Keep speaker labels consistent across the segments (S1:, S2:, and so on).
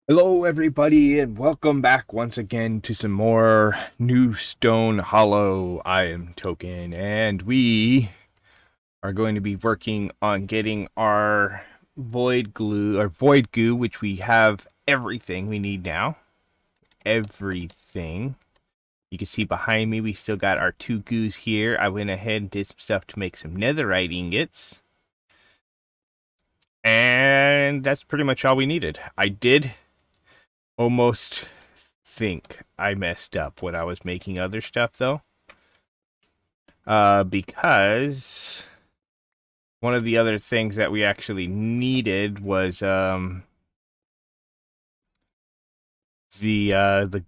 S1: Hello, everybody, and welcome back once again to some more Newstone Hollow. I am Towkn, and we are going to be working on getting our void glue or void goo, which we have everything we need now. Everything. You can see behind me, we still got our two goos here. I went ahead and did some stuff to make some netherite ingots. And that's pretty much all we needed. I did almost think I messed up when I was making other stuff though. Because one of the other things that we actually needed was the the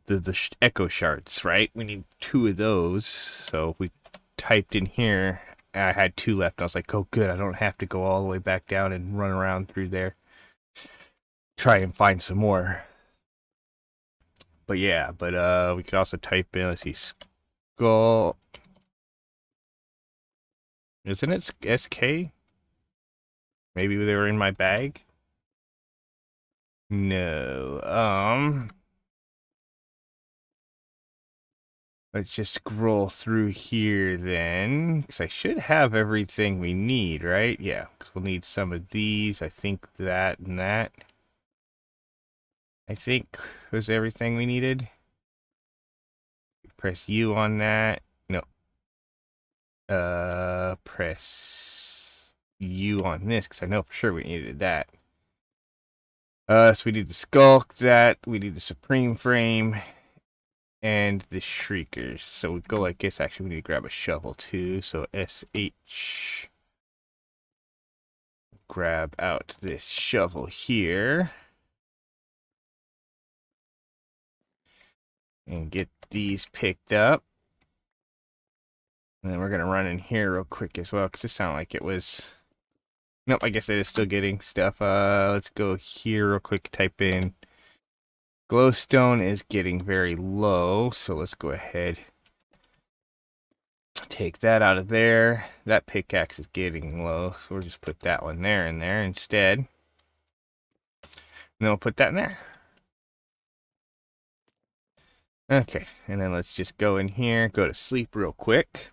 S1: the echo shards, right? We need two of those. So we typed in here. I had two left. I was like, oh good, I don't have to go all the way back down and run around through there. Try and find some more. But yeah, we could also type in, let's see, skull. Isn't it SK? Maybe they were in my bag? No. Let's just scroll through here then. Because I should have everything we need, right? Yeah, because we'll need some of these. I think that and that. I think was everything we needed. Press U on that. No. Press U on this, because I know for sure we needed that. So we need the skulk, that. We need the supreme frame. And the shriekers. So we go like this. Actually, we need to grab a shovel too. So SH. Grab out this shovel here. And get these picked up. And then we're going to run in here real quick as well. Because it sounded like it was... Nope, I guess it is still getting stuff. Let's go here real quick. Type in... Glowstone is getting very low. So let's go ahead. Take that out of there. That pickaxe is getting low, so we'll just put that one there in there instead. And then we'll put that in there. Okay, and then let's just go in here, go to sleep real quick.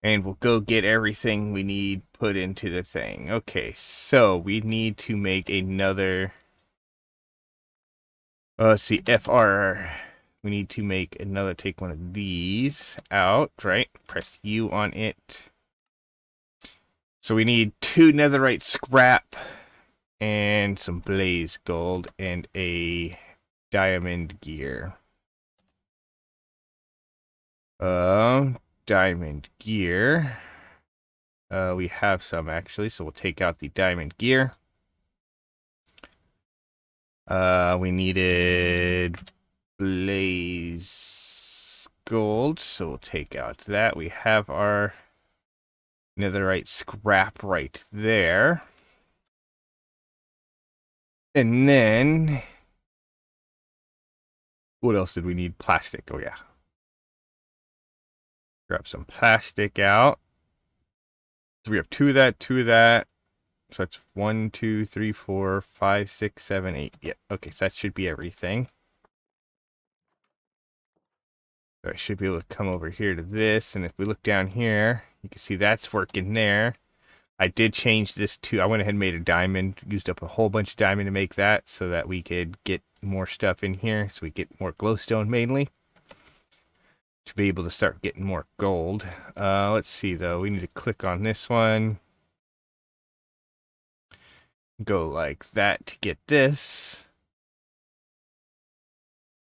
S1: And we'll go get everything we need put into the thing. Okay, so we need to make another... let's see, FR. We need to make another, take one of these out, right? Press U on it. So we need 2 netherite scrap and some blaze gold and a diamond gear. Diamond gear. We have some actually, so we'll take out the diamond gear. We needed blaze gold, so we'll take out that. We have our netherite scrap right there. And then, what else did we need? Plastic. Oh, yeah. Grab some plastic out. So we have 2 of that, 2 of that. So that's 1, 2, 3, 4, 5, 6, 7, 8. Yeah, okay, so that should be everything. So I should be able to come over here to this, and if we look down here, you can see that's working there. I did change this to, I went ahead and made a diamond, used up a whole bunch of diamond to make that, so that we could get more stuff in here, so we get more glowstone mainly. To be able to start getting more gold. Let's see though, we need to click on this one. Go like that to get this.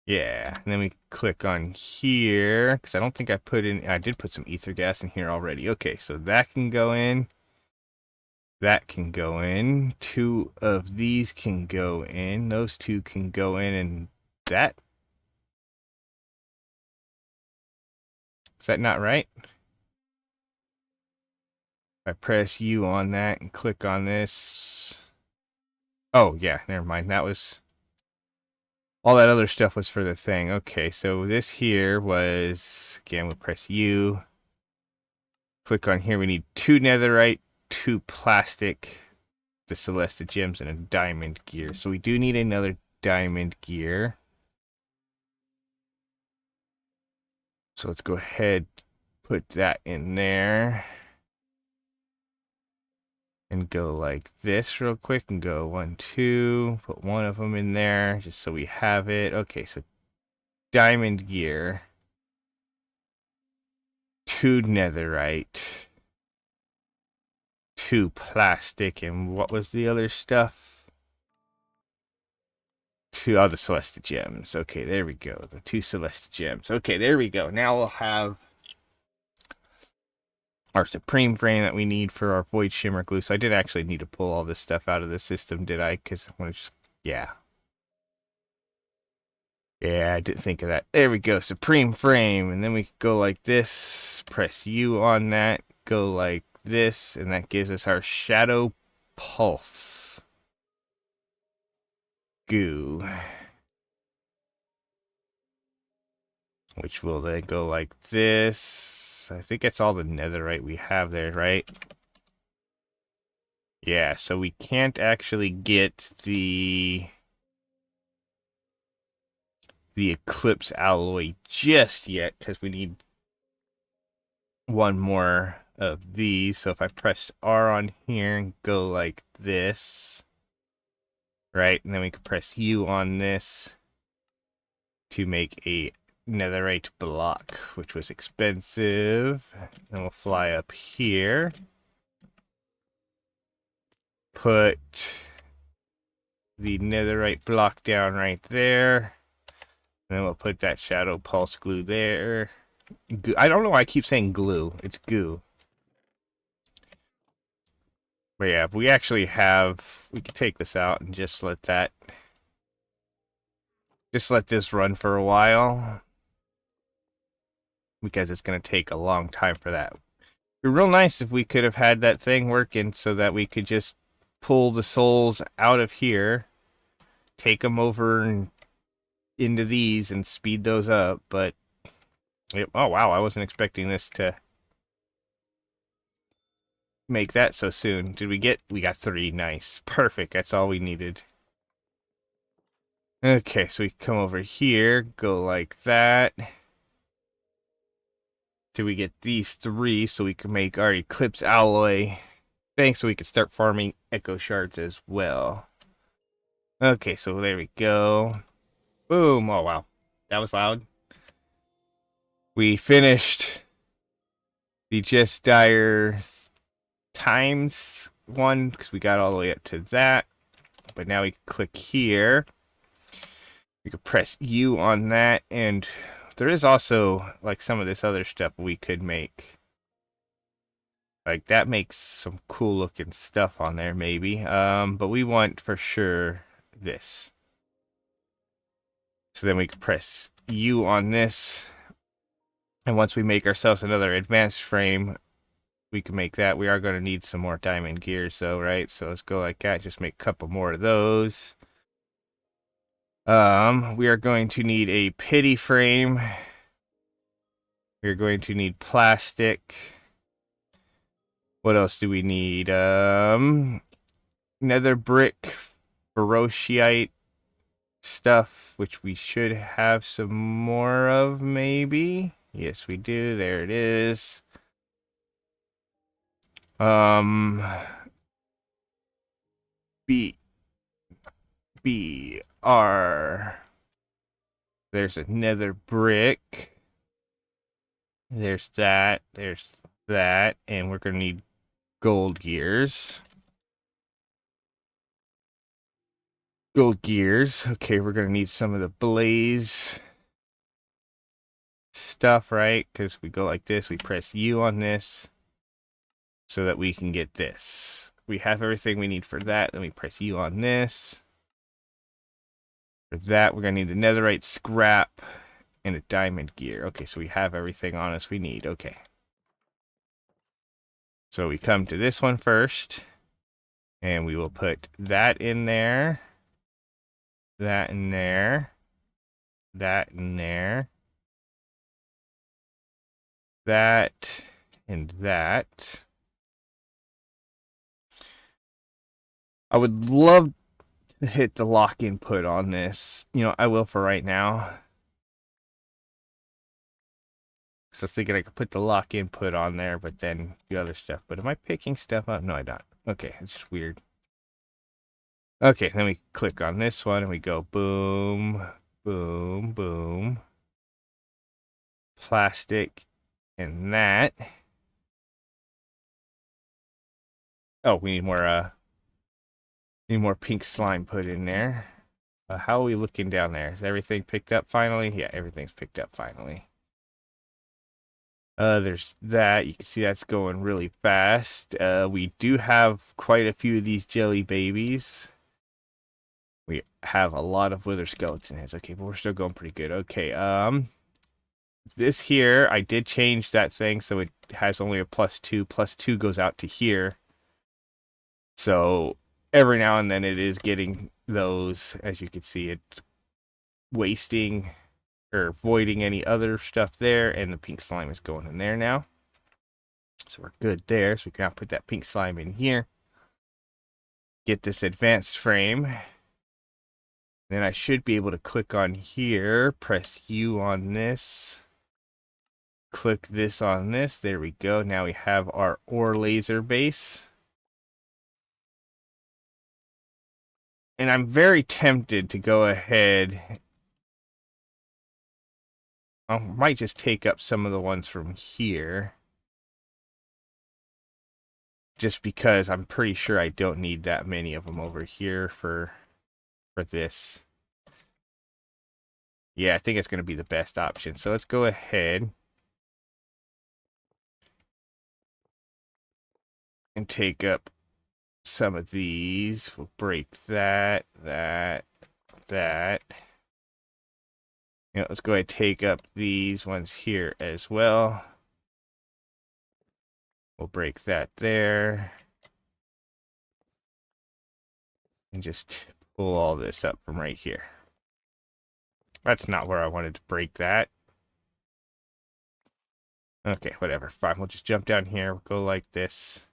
S1: Yeah, and then we click on here, because I don't think I put in, I did put some ether gas in here already. Okay, so that can go in. That can go in. 2 of these can go in. Those 2 can go in, and that. Is that not right? I press U on that and click on this. Oh, yeah, never mind. That was... all that other stuff was for the thing. Okay, so this here was... Again, we'll press U. Click on here. We need 2 netherite, 2 plastic. the celested gems and a diamond gear. So we do need another diamond gear. So let's go ahead, put that in there. And go like this real quick and go 1, 2. Put one of them in there just so we have it. Okay, so diamond gear. 2 netherite. 2 plastic. And what was the other stuff? 2 other celested gems. Okay, there we go. The 2 celested gems. Okay, there we go. Now we'll have our supreme frame that we need for our void shimmer glue. So I did actually need to pull all this stuff out of the system, did I? Because I want to just, yeah. Yeah, I didn't think of that. There we go, supreme frame. And then we go like this, press U on that, go like this, and that gives us our shadow pulse goo. Which will then go like this. I think that's all the netherite we have there, right? Yeah, so we can't actually get the eclipse alloy just yet because we need one more of these. So if I press R on here and go like this, right, and then we can press U on this to make a netherite block, which was expensive. Then we'll fly up here, put the netherite block down right there, and then we'll put that shadow pulse glue there. I don't know why I keep saying glue. It's goo. But yeah, we actually have, we could take this out and just let this run for a while. Because it's going to take a long time for that. It'd be real nice if we could have had that thing working so that we could just pull the souls out of here, take them over and into these and speed those up. But, oh wow, I wasn't expecting this to make that so soon. We got 3, nice. Perfect, that's all we needed. Okay, so we come over here, go like that. Till we get these 3 so we can make our eclipse alloy thing so we can start farming echo shards as well. Okay, so there we go. Boom. Oh, wow. That was loud. We finished the Just Dire times one because we got all the way up to that. But now we can click here. We could press U on that. And there is also like some of this other stuff we could make. Like that makes some cool looking stuff on there maybe. But we want for sure this. So then we can press U on this. And once we make ourselves another advanced frame, we can make that. We are going to need some more diamond gears though, right? So let's go like that. Just make a couple more of those. We are going to need a pity frame. We're going to need plastic. What else do we need? Nether brick, ferociite stuff, which we should have some more of, maybe. Yes, we do. There it is. R. There's a nether brick. There's that. There's that. And we're going to need gold gears. Gold gears. Okay, we're going to need some of the blaze stuff, right? Because we go like this. We press U on this so that we can get this. We have everything we need for that. Then we press U on this. For that, we're going to need the netherite scrap and a diamond gear. Okay, so we have everything on us we need. Okay. So we come to this one first. And we will put that in there. That in there. That in there. That and that. I would love to hit the lock input on this. You know, I will for right now. So I was thinking I could put the lock input on there, but then the other stuff. But am I picking stuff up? No, I don't. Okay, it's just weird. Okay, then we click on this one and we go boom, boom, boom. Plastic and that. Oh, we need more pink slime put in there. How are we looking down there? Is everything picked up finally? Yeah, everything's picked up finally. There's that. You can see that's going really fast. We do have quite a few of these jelly babies. We have a lot of wither skeleton heads. Okay, but we're still going pretty good. Okay, this here, I did change that thing so it has only a +2. +2 goes out to here. So every now and then it is getting those, as you can see, it's wasting or voiding any other stuff there, and the pink slime is going in there now. So we're good there. So we can now put that pink slime in here. Get this advanced frame. Then I should be able to click on here, press U on this, click this on this. There we go. Now we have our ore laser base. And I'm very tempted to go ahead. I might just take up some of the ones from here. Just because I'm pretty sure I don't need that many of them over here for this. Yeah, I think it's going to be the best option. So let's go ahead and take up some of these. We'll break that. You know, let's go ahead and take up these ones here as well. We'll break that there. And just pull all this up from right here. That's not where I wanted to break that. Okay, whatever. Fine. We'll just jump down here. We'll go like this.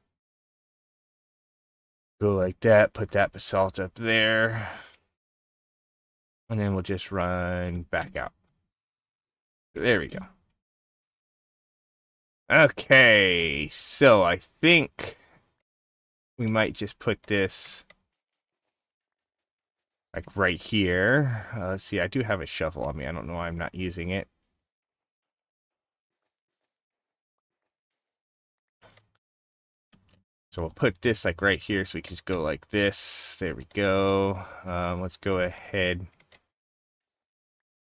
S1: Go like that. Put that basalt up there. And then we'll just run back out. There we go. Okay, so I think we might just put this like right here. Let's see, I do have a shovel on me. I don't know why I'm not using it. So we'll put this like right here so we can just go like this. There we go. Let's go ahead.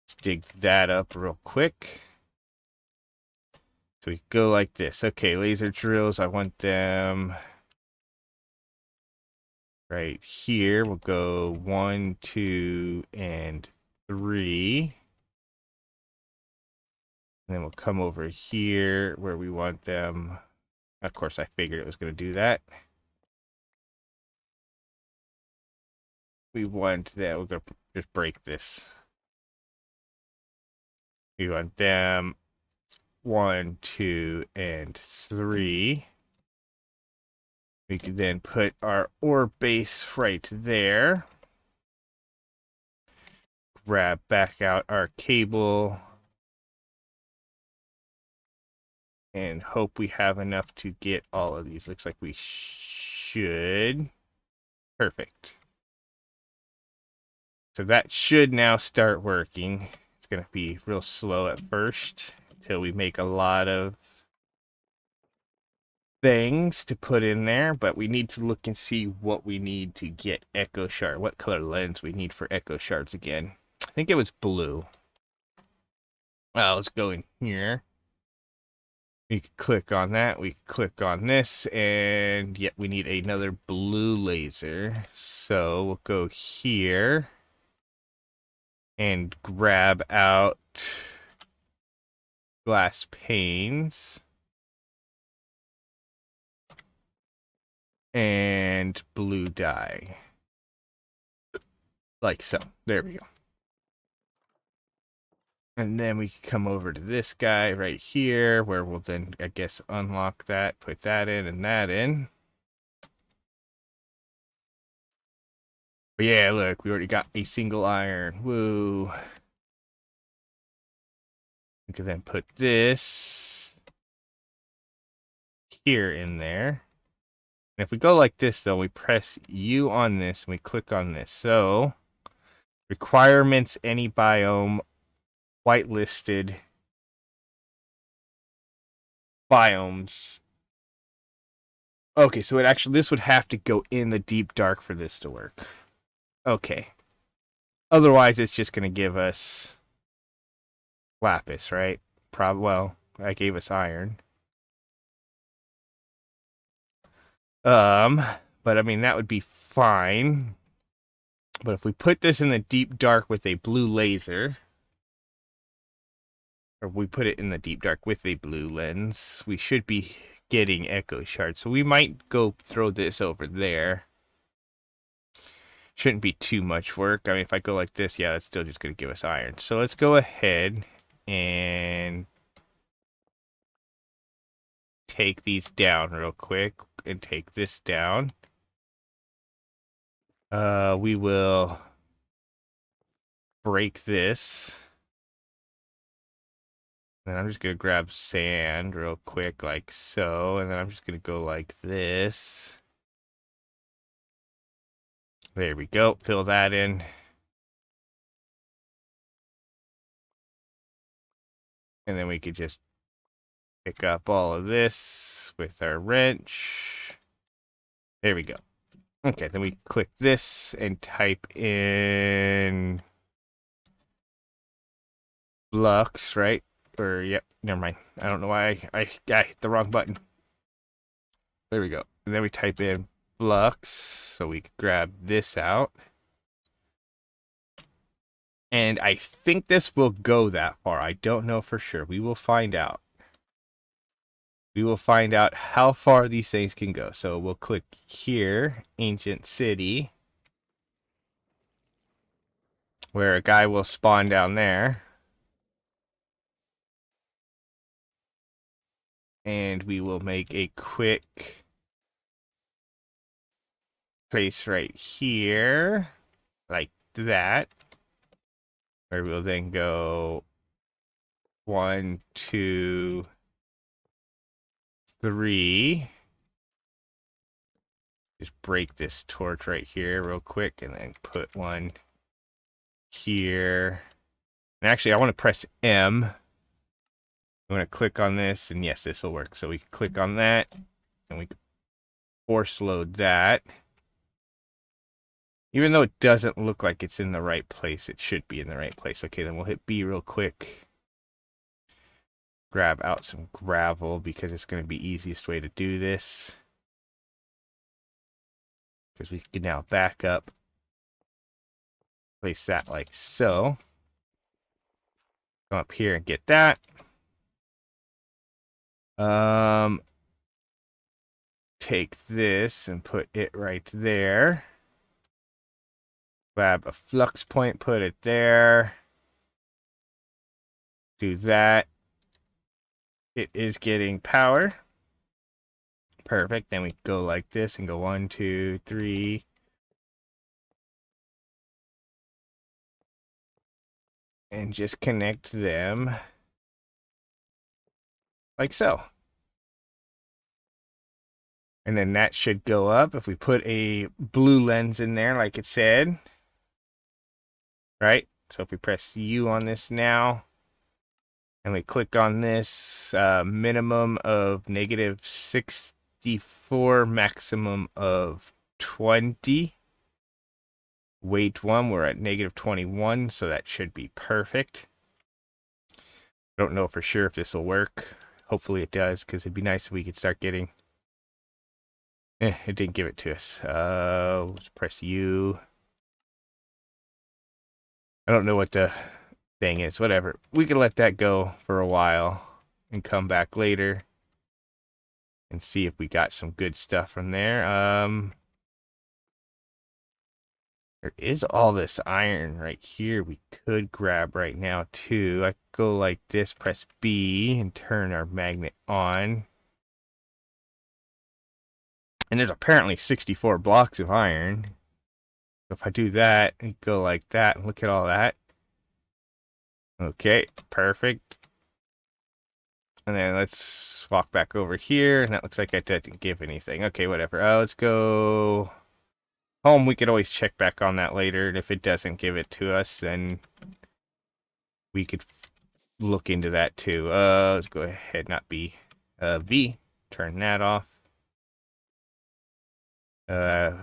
S1: Let's dig that up real quick. So we go like this. Okay, laser drills, I want them right here. We'll go 1, 2, and 3. And then we'll come over here where we want them. Of course, I figured it was going to do that. We want that. We're going to just break this. We want them 1, 2, and 3. We can then put our ore base right there. Grab back out our cable. And hope we have enough to get all of these. Looks like we should. Perfect. So that should now start working. It's going to be real slow at first until we make a lot of things to put in there, but we need to look and see what we need to get echo shard, what color lens we need for echo shards again. I think it was blue. Let's go in here. We can click on that. We can click on this, and yet we need another blue laser. So we'll go here and grab out glass panes and blue dye. Like so. There we go. And then we can come over to this guy right here, where we'll then, I guess, unlock that, put that in and that in. But yeah, look, we already got a single iron. Woo. We can then put this here in there. And if we go like this, though, we press U on this and we click on this. So, requirements, any biome, whitelisted biomes. Okay, so this would have to go in the deep dark for this to work. Okay. Otherwise, it's just going to give us lapis, right? Well, that gave us iron. Um, but I mean, that would be fine. But if we put this in the deep dark with a blue laser, or we put it in the deep dark with a blue lens, we should be getting echo shards. So we might go throw this over there. Shouldn't be too much work. I mean, if I go like this, yeah, that's still just going to give us iron. So let's go ahead and take these down real quick and take this down. We will break this. And I'm just going to grab sand real quick like so. And then I'm just going to go like this. There we go. Fill that in. And then we could just pick up all of this with our wrench. There we go. Okay, then we click this and type in Lux, right? Or, yep, never mind. I don't know why I hit the wrong button. There we go. And then we type in Flux, so we can grab this out. And I think this will go that far. I don't know for sure. We will find out. We will find out how far these things can go. So we'll click here, Ancient City, where a guy will spawn down there. And we will make a quick place right here, like that, where we'll then go 1, 2, 3. Just break this torch right here real quick and then put one here. And actually, I want to press M. I'm going to click on this, and yes, this will work. So we can click on that, and we can force load that. Even though it doesn't look like it's in the right place, it should be in the right place. Okay, then we'll hit B real quick. Grab out some gravel because it's going to be the easiest way to do this. Because we can now back up. Place that like so. Come up here and get that. Take this and put it right there. Grab a flux point, put it there. Do that. It is getting power. Perfect. Then we go like this and go 1, 2, 3. And just connect them like so. And then that should go up if we put a blue lens in there like it said. Right? So if we press U on this now, and we click on this, minimum of -64, maximum of 20. Weight 1, we're at -21, so that should be perfect. I don't know for sure if this will work. Hopefully it does, because it'd be nice if we could start getting... it didn't give it to us. Let's press U. I don't know what the thing is. Whatever. We can let that go for a while and come back later and see if we got some good stuff from there. There is all this iron right here we could grab right now too. I could go like this, press B, and turn our magnet on. And there's apparently 64 blocks of iron. If I do that and go like that, and look at all that. Okay, perfect. And then let's walk back over here, and that looks like I didn't give anything. Okay, whatever. Let's go home. We could always check back on that later, and if it doesn't give it to us, then we could look into that too. Let's go ahead, not B, V. Turn that off.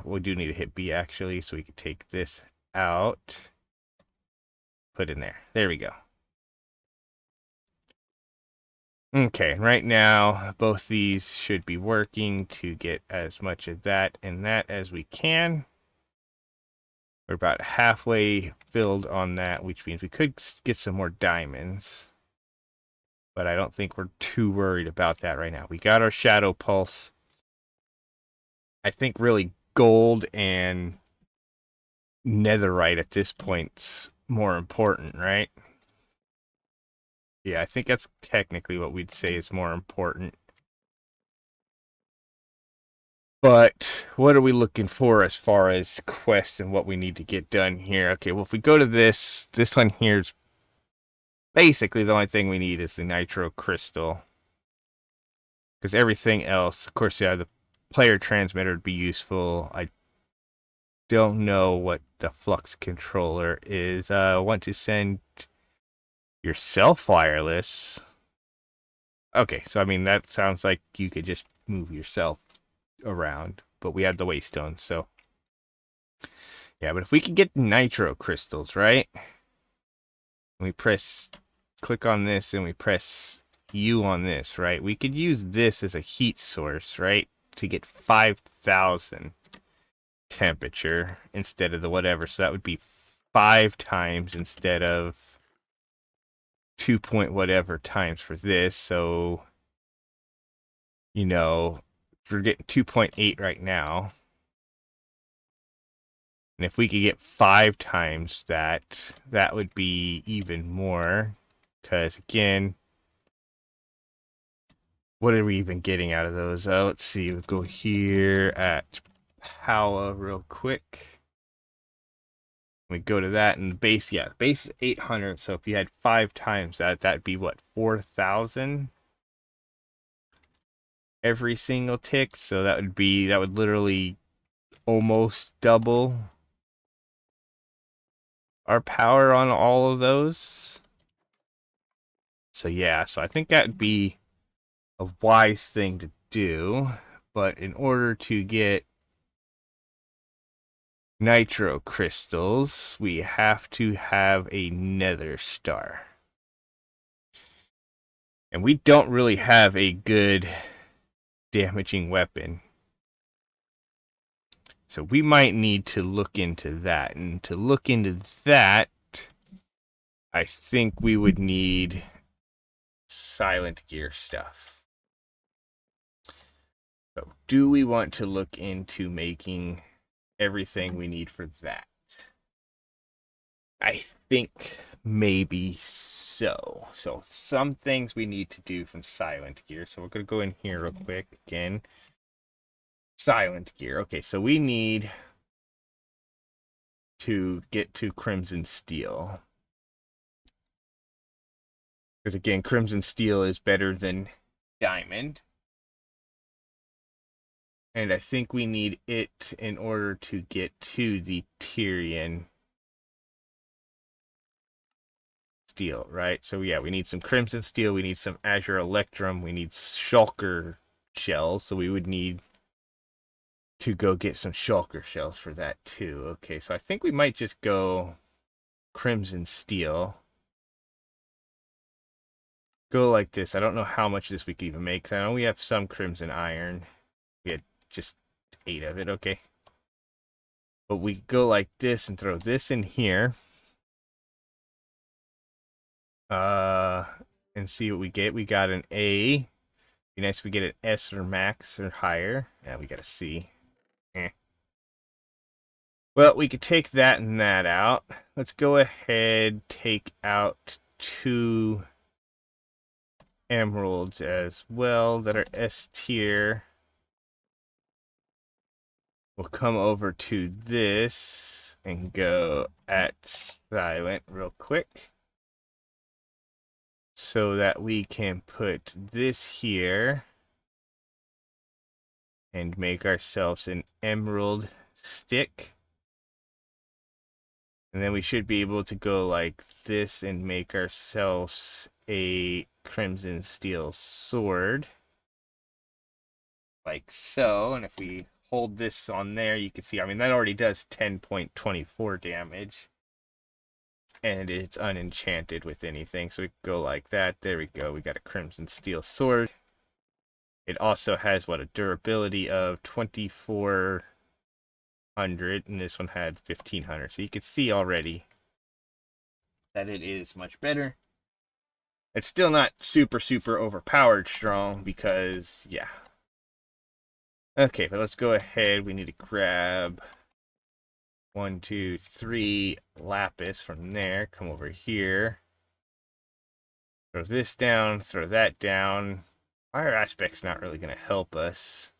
S1: We do need to hit B actually, so we can take this out. Put in there. There we go. Okay, right now, both these should be working to get as much of that and that as we can. We're about halfway filled on that, which means we could get some more diamonds. But I don't think we're too worried about that right now. We got our shadow pulse. I think really gold and netherite at this point's more important, right? Yeah, I think that's technically what we'd say is more important. But what are we looking for as far as quests and what we need to get done here? Okay, well, if we go to this one here's basically the only thing we need is the nitro crystal. Because everything else, of course, yeah, the player transmitter would be useful. I don't know what the flux controller is. Want to send yourself wireless. Okay, so I mean, that sounds like you could just move yourself around, but we have the waystone, so yeah. But if we could get nitro crystals, right? We press click on this and we press U on this, right? We could use this as a heat source, right? To get 5,000 temperature instead of the whatever. So that would be 5 times instead of 2 point whatever times for this. So, you know, we're getting 2.8 right now. And if we could get 5 times that, that would be even more. Because, again, what are we even getting out of those? Let's see. We'll go here at power real quick. We go to that, and the base, yeah, the base is 800. So if you had 5 times that, that'd be what, 4,000 every single tick. So that would literally almost double our power on all of those. So yeah, so I think that'd be a wise thing to do. But in order to get nitro crystals, we have to have a nether star. And we don't really have a good damaging weapon. So we might need to look into that. And to look into that, I think we would need silent gear stuff. So do we want to look into making everything we need for that? I think maybe so. So some things we need to do from silent gear. So we're going to go in here real quick again. Silent gear. Okay, so we need to get to crimson steel. Because again, crimson steel is better than diamond. And I think we need it in order to get to the Tyrian steel, right? So yeah, we need some crimson steel, we need some azure electrum, we need shulker shells, so we would need to go get some shulker shells for that too. Okay, so I think we might just go crimson steel. Go like this. I don't know how much this we can even make. I know we have some crimson iron. We had just 8 of it, okay. But we go like this and throw this in here. And see what we get. We got an A. Be nice if we get an S or max or higher. Yeah, we got a C. Eh. Well, we could take that and that out. Let's go ahead, take out 2 emeralds as well that are S tier. We'll come over to this. and go at silent real quick so that we can put this here and make ourselves an emerald stick. And then we should be able to go like this and make ourselves a crimson steel sword. Like so. And if we hold this on there, you can see, I mean, that already does 10.24 damage. And it's unenchanted with anything. So we go like that. There we go. We got a crimson steel sword. It also has, what, a durability of 2400. And this one had 1500. So you can see already that it is much better. It's still not super, super overpowered strong because, yeah. Okay, but let's go ahead. We need to grab 1, 2, 3 lapis from there. Come over here. Throw this down, throw that down. Fire aspect's not really going to help us.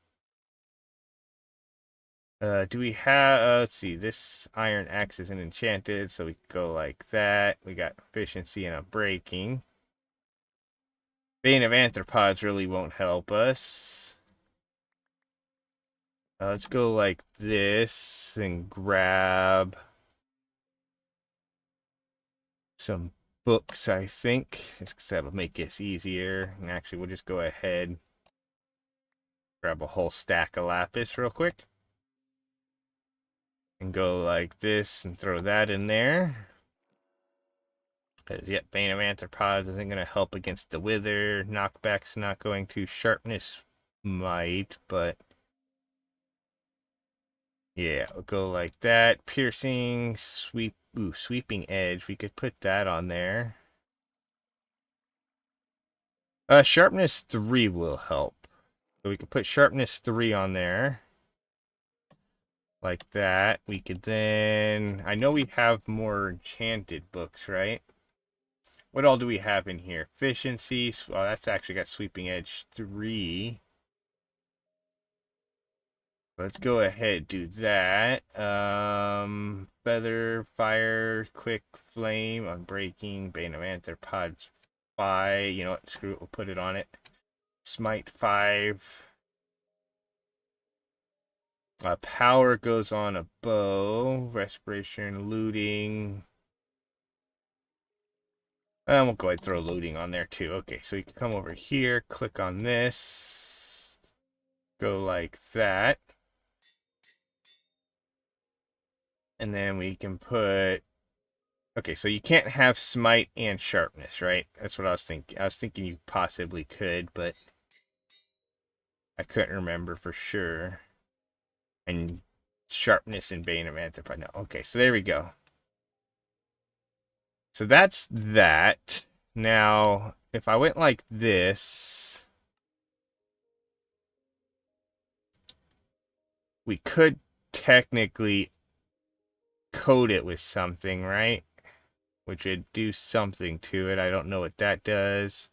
S1: Do we have, let's see, this iron axe isn't enchanted, so we go like that. We got efficiency and a breaking. Bane of Arthropods really won't help us. Let's go like this and grab some books, I think. Because that'll make this easier. And actually, we'll just go ahead, grab a whole stack of lapis real quick. And go like this and throw that in there. Because, yep, Bane of Arthropods isn't going to help against the Wither. Knockback's not going to. Sharpness might, but yeah, we'll go like that. Piercing, sweeping edge. We could put that on there. Sharpness 3 will help. So we could put sharpness 3 on there. Like that. We could then... I know we have more enchanted books, right? What all do we have in here? Efficiency. Oh, that's actually got sweeping edge 3. Let's go ahead and do that. Feather, fire, quick flame, unbreaking, Bane of Arthropods 5. You know what? Screw it. We'll put it on it. Smite 5. Power goes on a bow. Respiration, looting. And we'll go ahead and throw looting on there too. Okay, so you can come over here, click on this. Go like that. And then we can put... Okay, so you can't have smite and sharpness, right? That's what I was thinking. I was thinking you possibly could, but I couldn't remember for sure. And sharpness and Bane of Arthropods. No, okay, so there we go. So that's that. Now, if I went like this, we could technically coat it with something, right? Which would do something to it. I don't know what that does.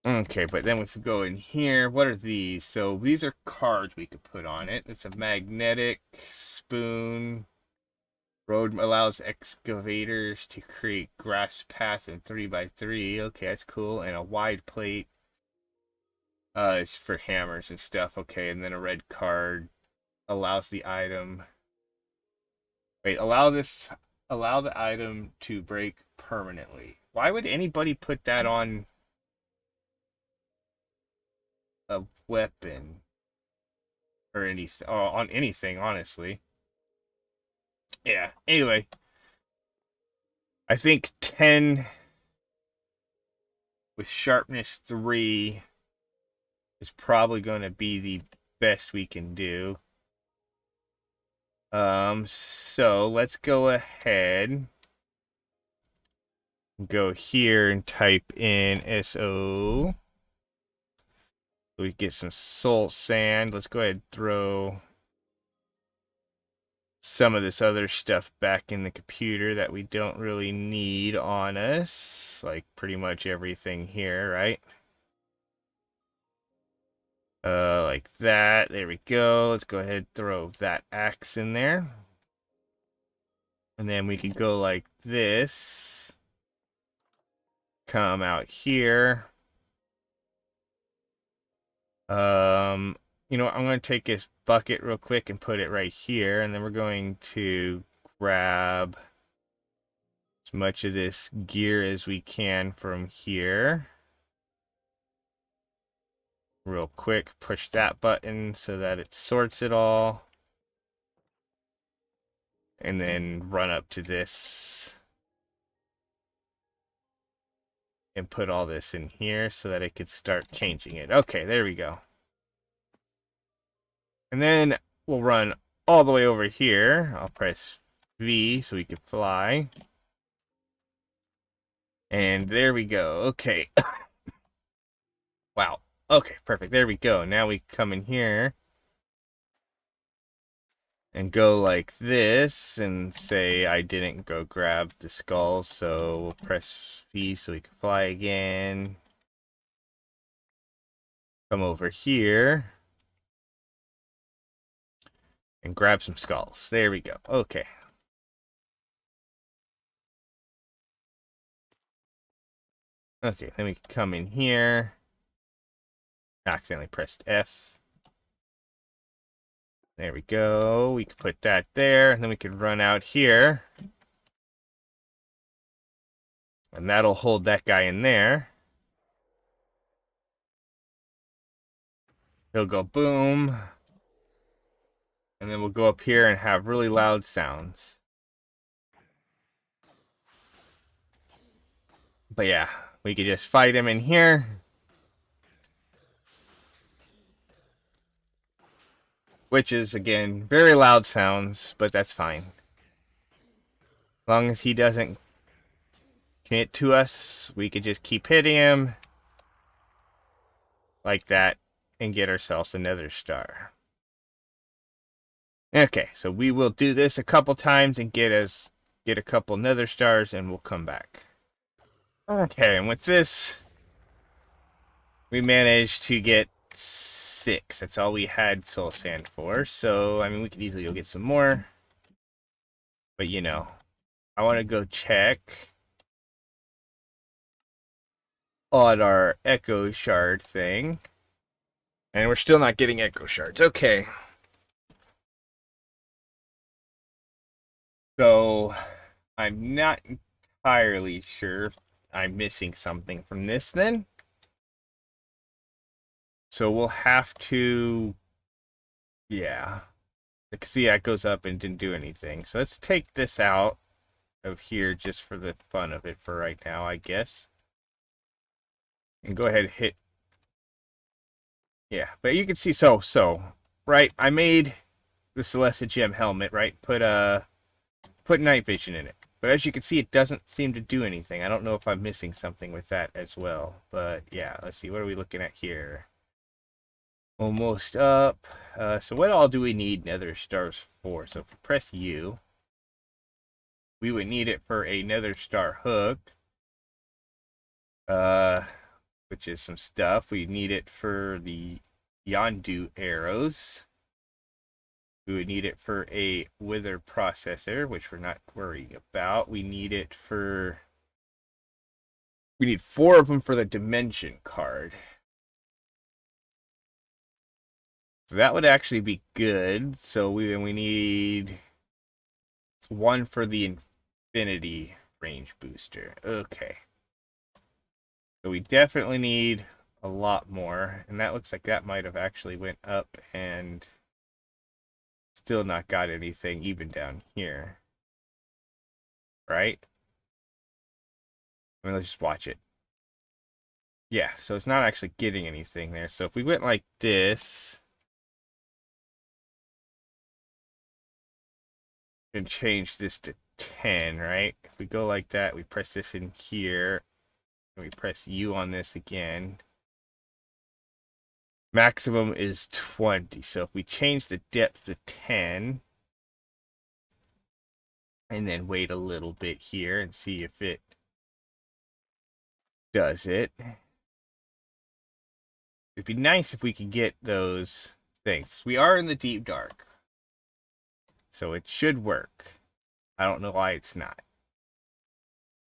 S1: Okay, but then if we go in here, what are these? So these are cards we could put on it. It's a magnetic spoon. Road allows excavators to create grass path in 3x3. Okay, that's cool. And a wide plate. It's for hammers and stuff. Okay, and then a red card allows the item. Wait, allow the item to break permanently. Why would anybody put that on a weapon or anything? Or on anything, honestly. Yeah. Anyway, I think 10 with sharpness 3 is probably going to be the best we can do. So let's go ahead, go here and type in SO. So we get some soul sand. Let's go ahead and throw some of this other stuff back in the computer that we don't really need on us. Like pretty much everything here, right? Like that. There we go. Let's go ahead and throw that axe in there. And then we could go like this. Come out here. Um, I'm going to take this bucket real quick and put it right here. And then we're going to grab as much of this gear as we can from here. Real quick, push that button so that it sorts it all. And then run up to this. And put all this in here so that it could start changing it. Okay, there we go. And then we'll run all the way over here. I'll press V so we can fly. And there we go. Okay. Wow. Okay, perfect. There we go. Now we come in here and go like this and say I didn't go grab the skull, so we'll press V so we can fly again. Come over here and grab some skulls. There we go. Okay. Okay, then we can come in here. Accidentally pressed F. There we go. We can put that there, and then we can run out here. And that'll hold that guy in there. He'll go boom. And then we'll go up here and have really loud sounds. But yeah, we could just fight him in here. Which is, again, very loud sounds, but that's fine. As long as he doesn't get to us, we could just keep hitting him. Like that. And get ourselves a Nether star. Okay, so we will do this a couple times and get a couple Nether stars, and we'll come back. Okay, and with this, we managed to get 6. That's all we had soul sand for. So, I mean, we could easily go get some more. But, I want to go check on our echo shard thing. And we're still not getting echo shards. Okay. So, I'm not entirely sure if I'm missing something from this then. So we'll have to, yeah. See, that goes up and didn't do anything. So let's take this out of here just for the fun of it for right now, I guess. And go ahead and hit. Yeah, but you can see, right? I made the Celestia Gem helmet, right? Put night vision in it. But as you can see, it doesn't seem to do anything. I don't know if I'm missing something with that as well. But yeah, let's see. What are we looking at here? Almost up. So what all do we need Nether stars for? So if we press U, we would need it for a Nether star hook. Which is some stuff. We need it for the Yondu arrows. We would need it for a wither processor, which we're not worrying about. We need it for... We need 4 of them for the dimension card. So that would actually be good. So we need 1 for the infinity range booster. Okay. So we definitely need a lot more. And that looks like that might have actually went up and still not got anything even down here. Right? I mean, let's just watch it. Yeah, so it's not actually getting anything there. So if we went like this and change this to 10, right? If we go like that, we press this in here, and we press U on this again. Maximum is 20. So if we change the depth to 10, and then wait a little bit here and see if it does it. It'd be nice if we could get those things. We are in the deep dark, so it should work. I don't know why it's not.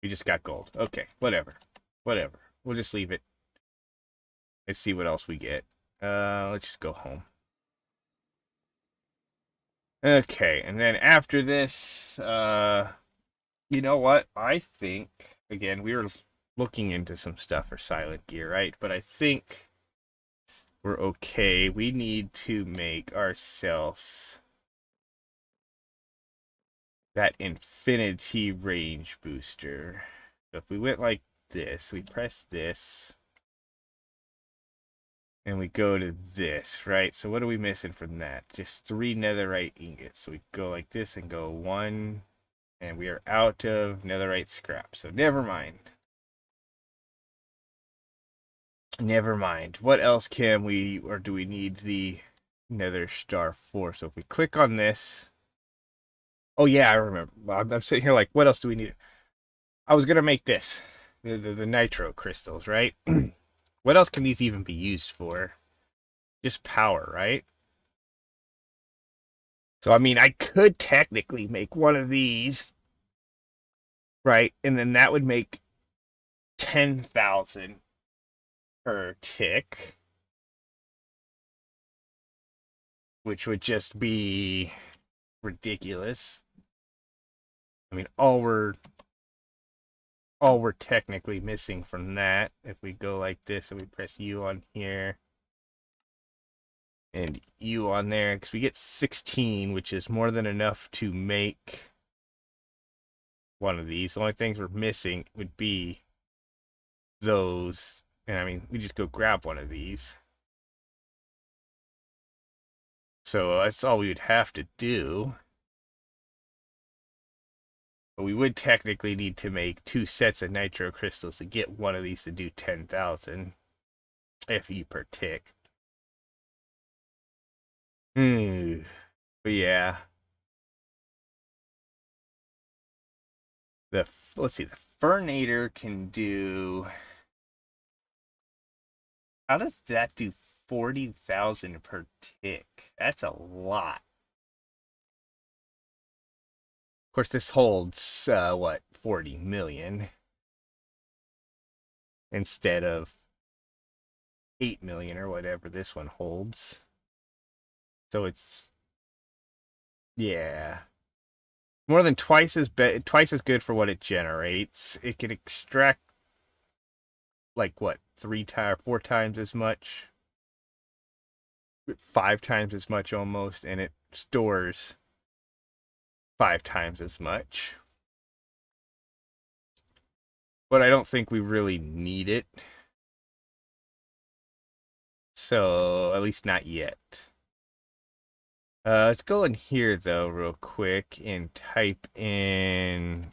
S1: We just got gold. Okay, whatever. Whatever. We'll just leave it. Let's see what else we get. Let's just go home. Okay, and then after this, you know what? I think, again, we were looking into some stuff for silent gear, right? But I think we're okay. We need to make ourselves that infinity range booster. So if we went like this, we press this, and we go to this, right? So what are we missing from that? Just 3 netherite ingots. So we go like this and go 1, and we are out of netherite scrap. So never mind. Never mind. What else can we, or do we need the nether star for? So if we click on this, oh yeah, I remember. I'm sitting here like, what else do we need? I was gonna make this, the nitro crystals, right? What else can these even be used for? Just power, right? So I mean, I could technically make one of these, right? And then that would make 10,000 per tick, which would just be ridiculous. I mean, all we're technically missing from that, if we go like this and we press U on here and U on there, because we get 16, which is more than enough to make one of these. The only things we're missing would be those. And I mean, we just go grab one of these. So that's all we would have to do. But we would technically need to make 2 sets of nitro crystals to get one of these to do 10,000 FE per tick. But yeah. Let's see, the Fernator can do. How does that do 40,000 per tick? That's a lot. Of course, this holds what, 40 million instead of 8 million or whatever this one holds. So it's, yeah, more than twice as good for what it generates. It can extract like what, 3 times, 4 times as much, 5 times as much almost, and it stores 5 times as much. But I don't think we really need it. So, at least not yet. Let's go in here, though, real quick, and type in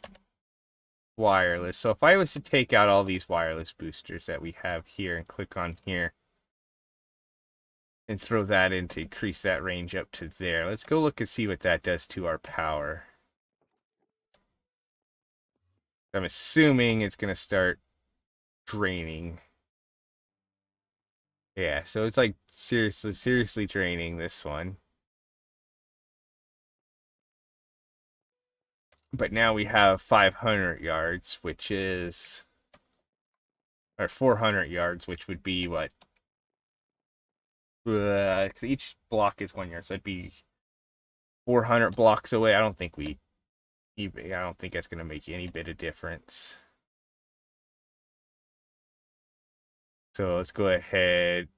S1: wireless. So if I was to take out all these wireless boosters that we have here and click on here and throw that in to increase that range up to there. Let's go look and see what that does to our power. I'm assuming it's going to start draining. Yeah, so it's like seriously draining this one. But now we have 500 yards, which is, or 400 yards, which would be what? Each block is 1 yard, so that'd be 400 blocks away. I don't think that's going to make any bit of difference. So let's go ahead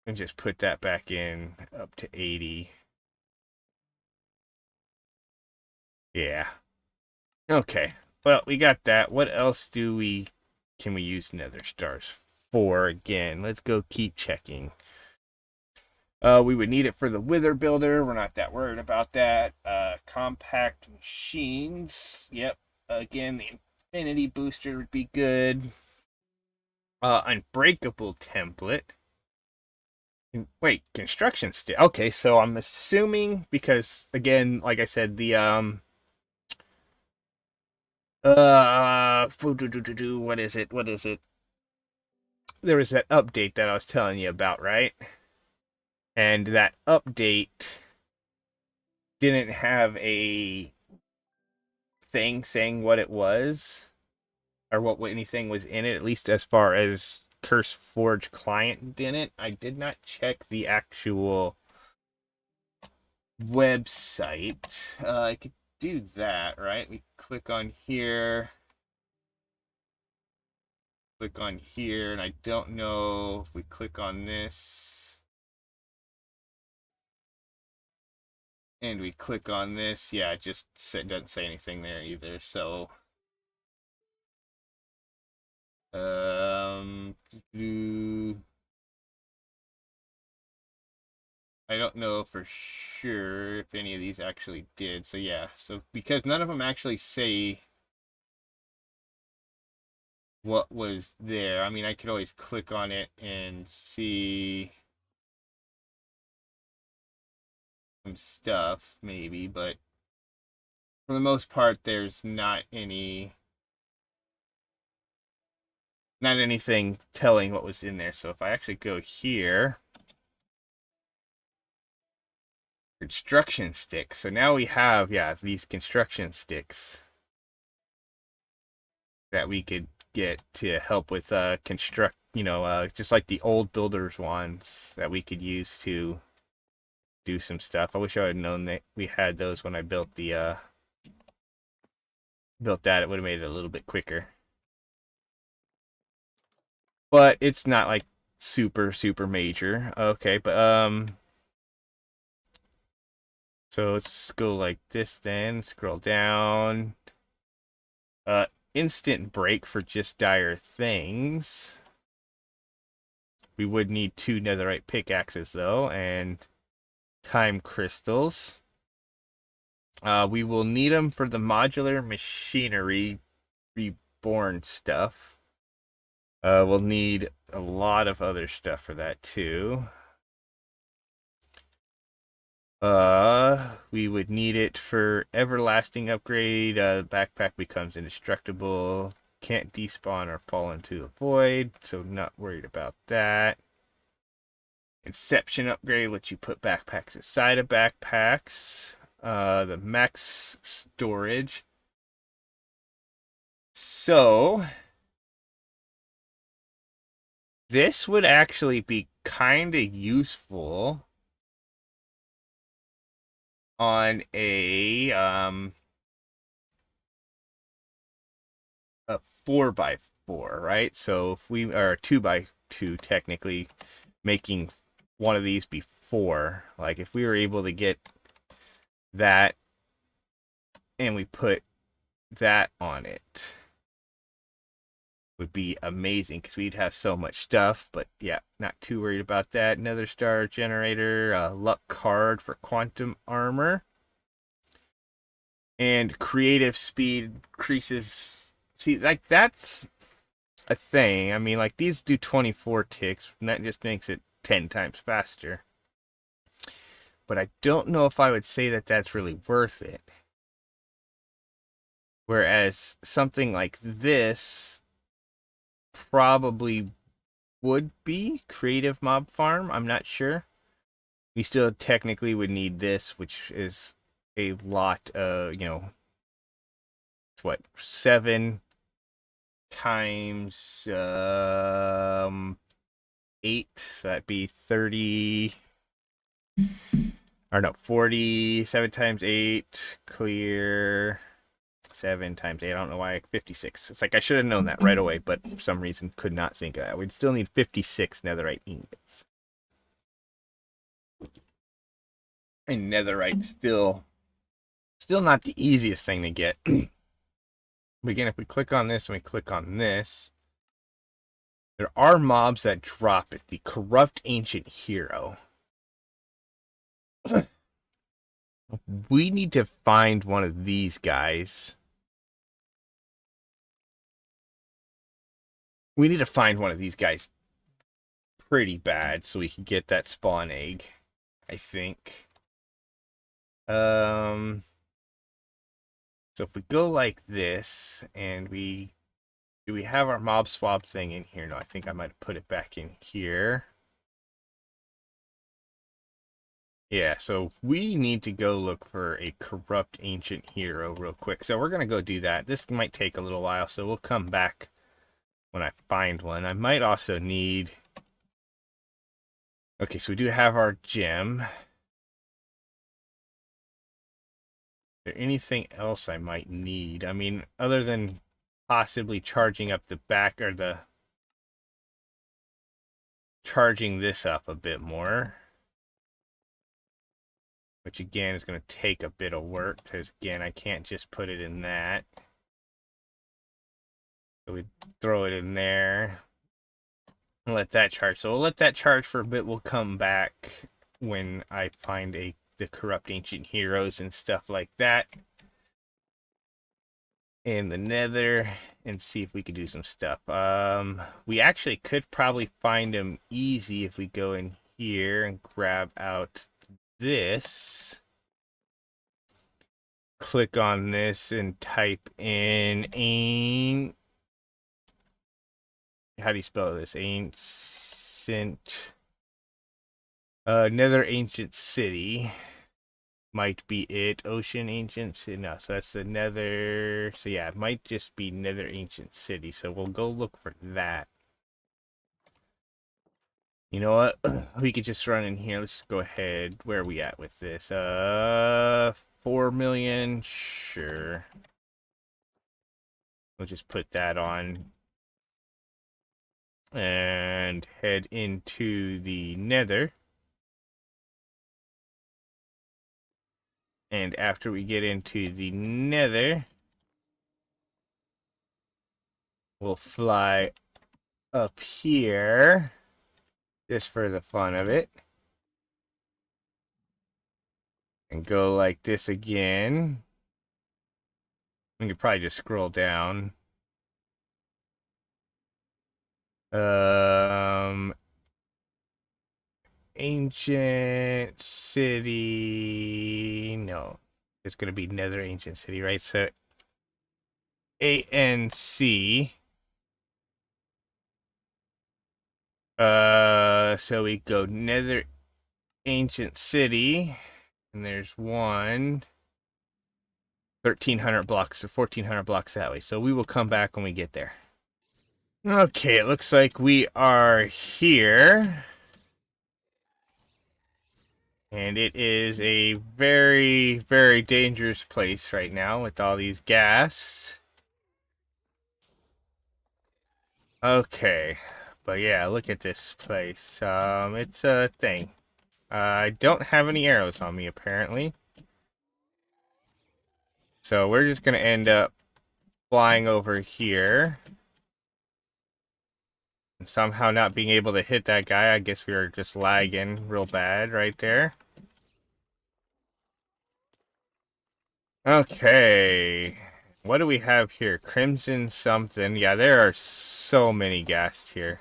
S1: and just put that back in up to 80. Yeah. Okay. Well, we got that. What else can we use nether stars for again? Let's go keep checking. We would need it for the wither builder. We're not that worried about that. Compact machines. Yep. Again, the infinity booster would be good. Unbreakable template. Wait, construction still. Okay, so I'm assuming, because again, like I said, the what is it? What is it? There was that update that I was telling you about, right? And that update didn't have a thing saying what it was or what anything was in it, at least as far as Curse Forge client didn't. I did not check the actual website. I could do that, right? We click on here, and I don't know if we click on this and we click on this. Yeah, it just doesn't say anything there either. So, um, I don't know for sure if any of these actually did. So yeah, so because none of them actually say what was there. I mean, I could always click on it and see some stuff maybe, but for the most part there's not anything telling what was in there. So if I actually go here, construction sticks. So now we have, yeah, these construction sticks that we could get to help with construct, just like the old builders ones that we could use to do some stuff. I wish I had known that we had those when I built that. It would have made it a little bit quicker. But it's not like super super major. Okay, but so let's go like this then. Scroll down. Uh Instant break for just dire things. We would need 2 netherite pickaxes though, and time crystals. We will need them for the modular machinery reborn stuff. We'll need a lot of other stuff for that too. We would need it for everlasting upgrade. Backpack becomes indestructible. Can't despawn or fall into the void, so not worried about that. Inception upgrade lets you put backpacks inside of backpacks. The max storage. So this would actually be kind of useful on a 4x4, right? So if we are a 2x2 technically, making one of these be 4. Like if we were able to get that and we put that on it, would be amazing because we'd have so much stuff. But yeah, not too worried about that. Another star generator, luck card for quantum armor, and creative speed increases. See, like that's a thing. I mean, like these do 24 ticks, and that just makes it 10 times faster. But I don't know if I would say that that's really worth it. Whereas something like this probably would be creative mob farm. I'm not sure. We still technically would need this, which is a lot. What 7 times 8? So that'd be 30. Or no, 47 times 8 clear. 7 times 8. I don't know why. 56. It's like I should have known that right away, but for some reason could not think of that. We'd still need 56 netherite ingots. And netherite still not the easiest thing to get. But again, if we click on this and we click on this, there are mobs that drop it. The corrupt ancient hero. We need to find one of these guys. We need to find one of these guys pretty bad so we can get that spawn egg, I think. So if we go like this and do we have our mob swap thing in here? No, I think I might have put it back in here. Yeah, so we need to go look for a corrupt ancient hero real quick. So we're gonna go do that. This might take a little while, so we'll come back when I find one. I might also need... Okay, so we do have our gem. Is there anything else I might need? I mean, other than possibly charging up the back or the charging this up a bit more, which again is going to take a bit of work because again I can't just put it in that. So we throw it in there and let that charge. So we'll let that charge for a bit. We'll come back when I find the corrupt ancient heroes and stuff like that in the Nether and see if we could do some stuff. We actually could probably find them easy if we go in here and grab out this. Click on this and type in how do you spell this? Ancient Nether Ancient City might be it. Ocean Ancient City. No, so that's the Nether. So yeah, it might just be Nether Ancient City. So we'll go look for that. You know what? We could just run in here. Let's just go ahead. Where are we at with this? 4 million. Sure. We'll just put that on and head into the Nether. And after we get into the Nether, we'll fly up here just for the fun of it. And go like this again. We could probably just scroll down. Um, Ancient City. No, it's gonna be Nether Ancient City, right? So ANC. So we go Nether Ancient City, and there's one. 1,300 blocks or 1,400 blocks that way. So we will come back when we get there. Okay, it looks like we are here. And it is a very, very dangerous place right now with all these ghasts. Okay. But yeah, look at this place. It's a thing. I don't have any arrows on me, apparently. So we're just gonna end up flying over here. And somehow not being able to hit that guy. I guess we were just lagging real bad right there. Okay. What do we have here? Crimson something. Yeah, there are so many ghasts here.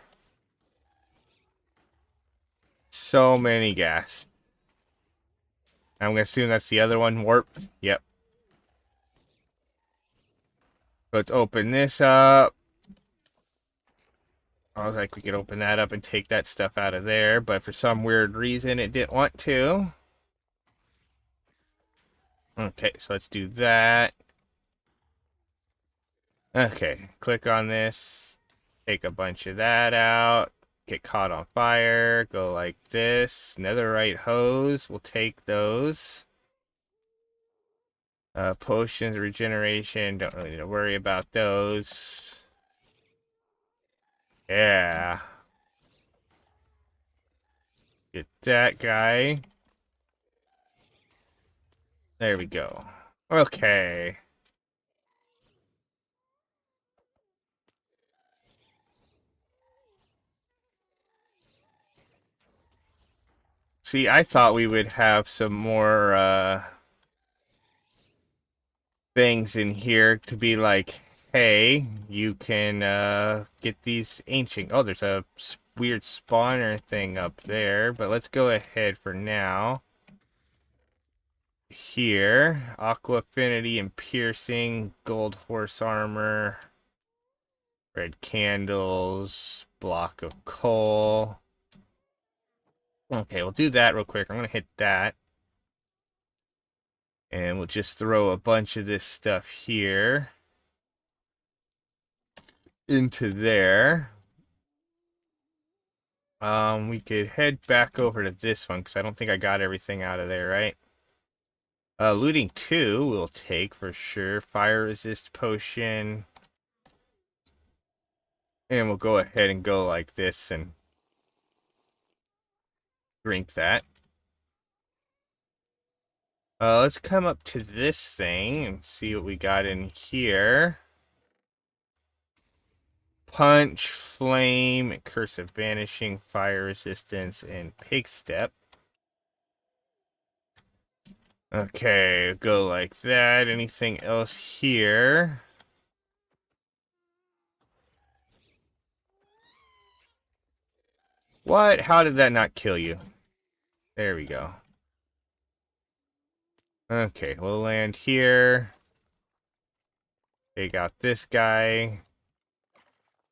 S1: So many ghasts. I'm gonna assume that's the other one. Warp. Yep. Let's open this up. I was like, we could open that up and take that stuff out of there, but for some weird reason it didn't want to. Okay, so let's do that. Okay, click on this. Take a bunch of that out. Get caught on fire. Go like this. Netherite hose. We'll take those. Potions, regeneration. Don't really need to worry about those. Yeah. Get that guy. There we go. Okay. See, I thought we would have some more things in here to be like, hey, you can get these ancient... Oh, there's a weird spawner thing up there, but let's go ahead for now. Here, aqua affinity and piercing, gold horse armor, red candles, block of coal. Okay, we'll do that real quick. I'm going to hit that. And we'll just throw a bunch of this stuff here into there. We could head back over to this one because I don't think I got everything out of there, right? Looting 2 we'll take for sure. Fire resist potion. And we'll go ahead and go like this and drink that. Let's come up to this thing and see what we got in here. Punch, flame, curse of vanishing, fire resistance, and pig step. Okay, go like that. Anything else here? What? How did that not kill you? There we go. Okay, we'll land here. Take out this guy.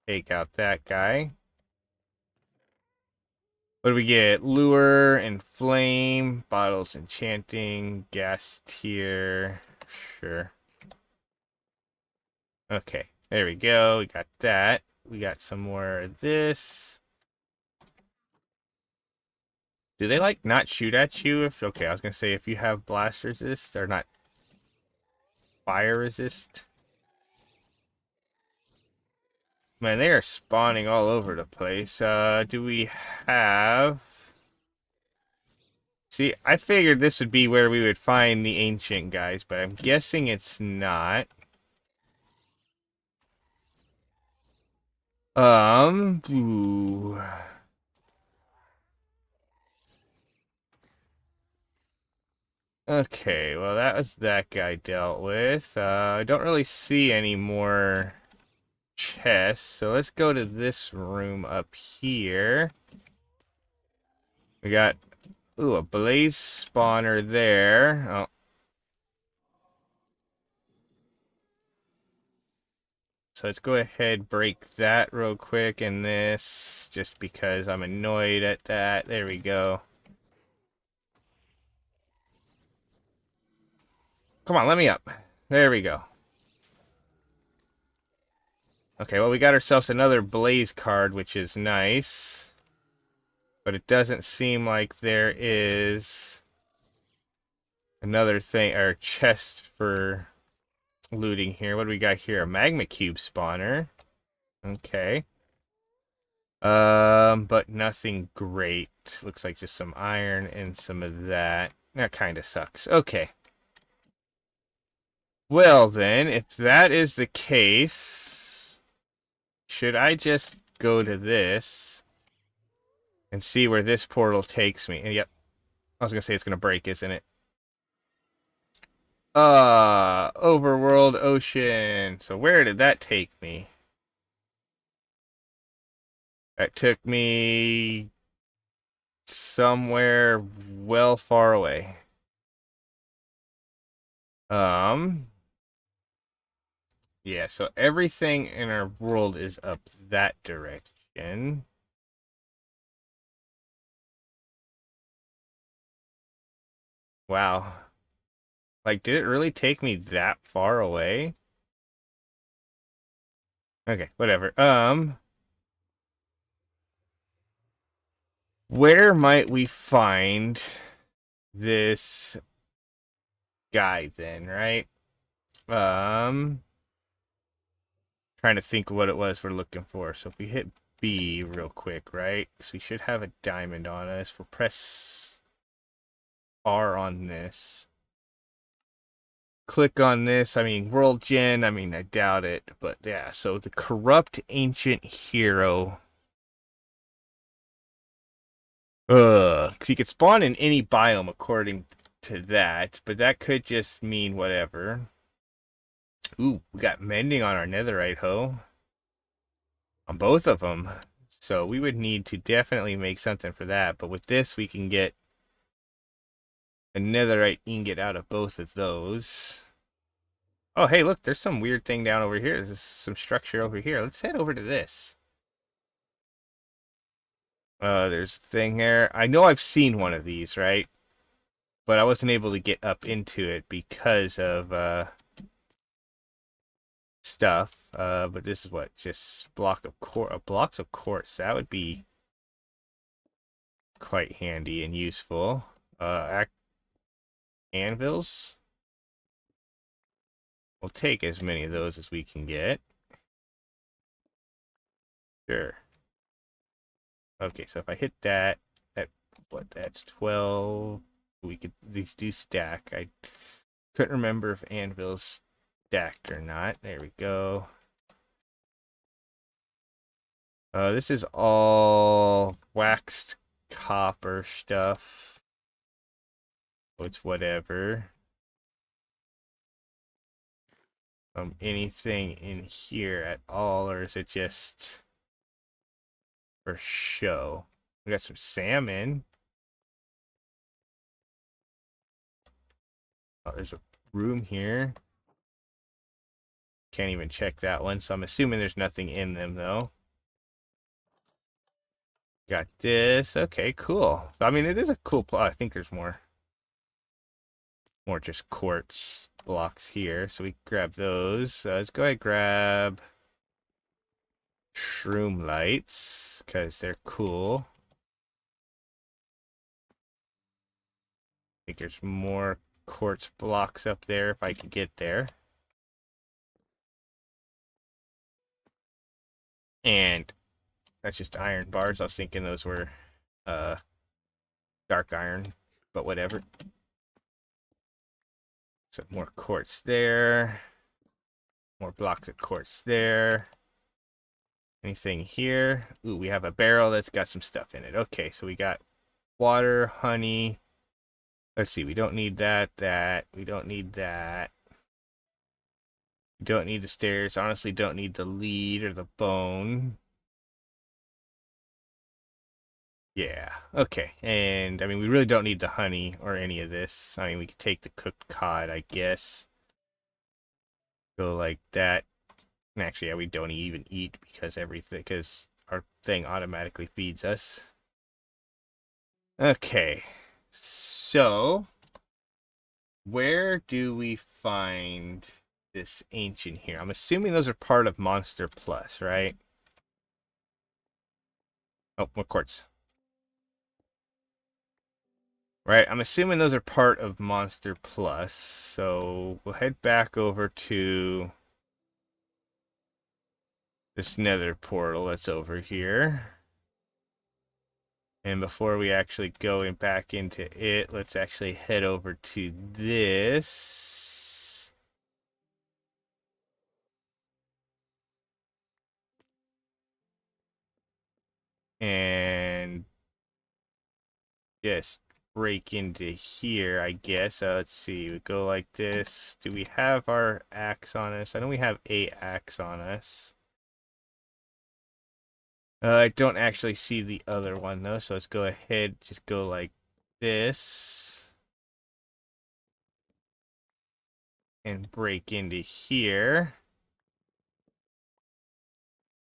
S1: Take out that guy. What do we get? Lure and flame, bottles enchanting, gas tier. Sure. Okay, there we go. We got that. We got some more of this. Do they like not shoot at you if okay, I was gonna say if you have blast resist or not fire resist. Man, they are spawning all over the place. Do we have See, I figured this would be where we would find the ancient guys, but I'm guessing it's not. Ooh. Okay, well that was that guy dealt with. I don't really see any more chests, so let's go to this room up here. We got, ooh, a blaze spawner there. Oh. So let's go ahead, break that real quick in this, just because I'm annoyed at that. There we go. Come on, let me up. There we go. Okay, well, we got ourselves another blaze card, which is nice. But it doesn't seem like there is another thing, or chest for looting here. What do we got here? A magma cube spawner. Okay. But nothing great. Looks like just some iron and some of that. That kind of sucks. Okay. Well then, if that is the case, should I just go to this and see where this portal takes me? Yep. I was gonna say it's gonna break, isn't it? Overworld Ocean. So where did that take me? That took me somewhere well far away. Um, yeah, so everything in our world is up that direction. Wow. Like, did it really take me that far away? Okay, whatever. Where might we find this guy then, right? Um, Trying to think of what it was we're looking for. So if we hit B real quick, right? So we should have a diamond on us. We'll press R on this. Click on this. I mean, World Gen. I mean, I doubt it. But yeah, so the corrupt ancient hero. Because you could spawn in any biome according to that. But that could just mean whatever. Ooh, we got mending on our netherite hoe. On both of them. So we would need to definitely make something for that. But with this, we can get a netherite ingot out of both of those. Oh, hey, look, there's some weird thing down over here. There's some structure over here. Let's head over to this. There's a thing there. I know I've seen one of these, right? But I wasn't able to get up into it because of stuff. But this is what, just blocks of quartz. That would be quite handy and useful. Anvils. We'll take as many of those as we can get. Sure. Okay, so if I hit that, that's 12. We could these do stack. I couldn't remember if anvils stacked or not. There we go. This is all waxed copper stuff. So it's whatever. Anything in here at all, or is it just for show? We got some salmon. Oh, there's a room here. Can't even check that one, so I'm assuming there's nothing in them though. Got this. Okay, cool. So, I mean, it is a cool plot. I think there's more just quartz blocks here. So we grab those. Let's go ahead and grab shroom lights because they're cool. I think there's more quartz blocks up there if I could get there. And that's just iron bars. I was thinking those were uh dark iron, but whatever. So more quartz there. More blocks of quartz there. Anything here? Ooh, we have a barrel that's got some stuff in it. Okay, so we got water, honey. Let's see, we don't need that. We don't need that. We don't need the stairs. Honestly, don't need the lead or the bone. Yeah, okay. And, I mean, we really don't need the honey or any of this. I mean, we could take the cooked cod, I guess. Go like that. And actually, yeah, we don't even eat because our thing automatically feeds us. Okay, so where do we find this ancient here? I'm assuming those are part of Monster Plus, right? Oh, more quartz. Right, I'm assuming those are part of Monster Plus. So we'll head back over to this Nether portal that's over here. And before we actually go back into it, let's actually head over to this. And just break into here, I guess. Let's see. We go like this. Do we have our axe on us? I know we have a axe on us. I don't actually see the other one though, so let's go ahead. Just go like this. And break into here.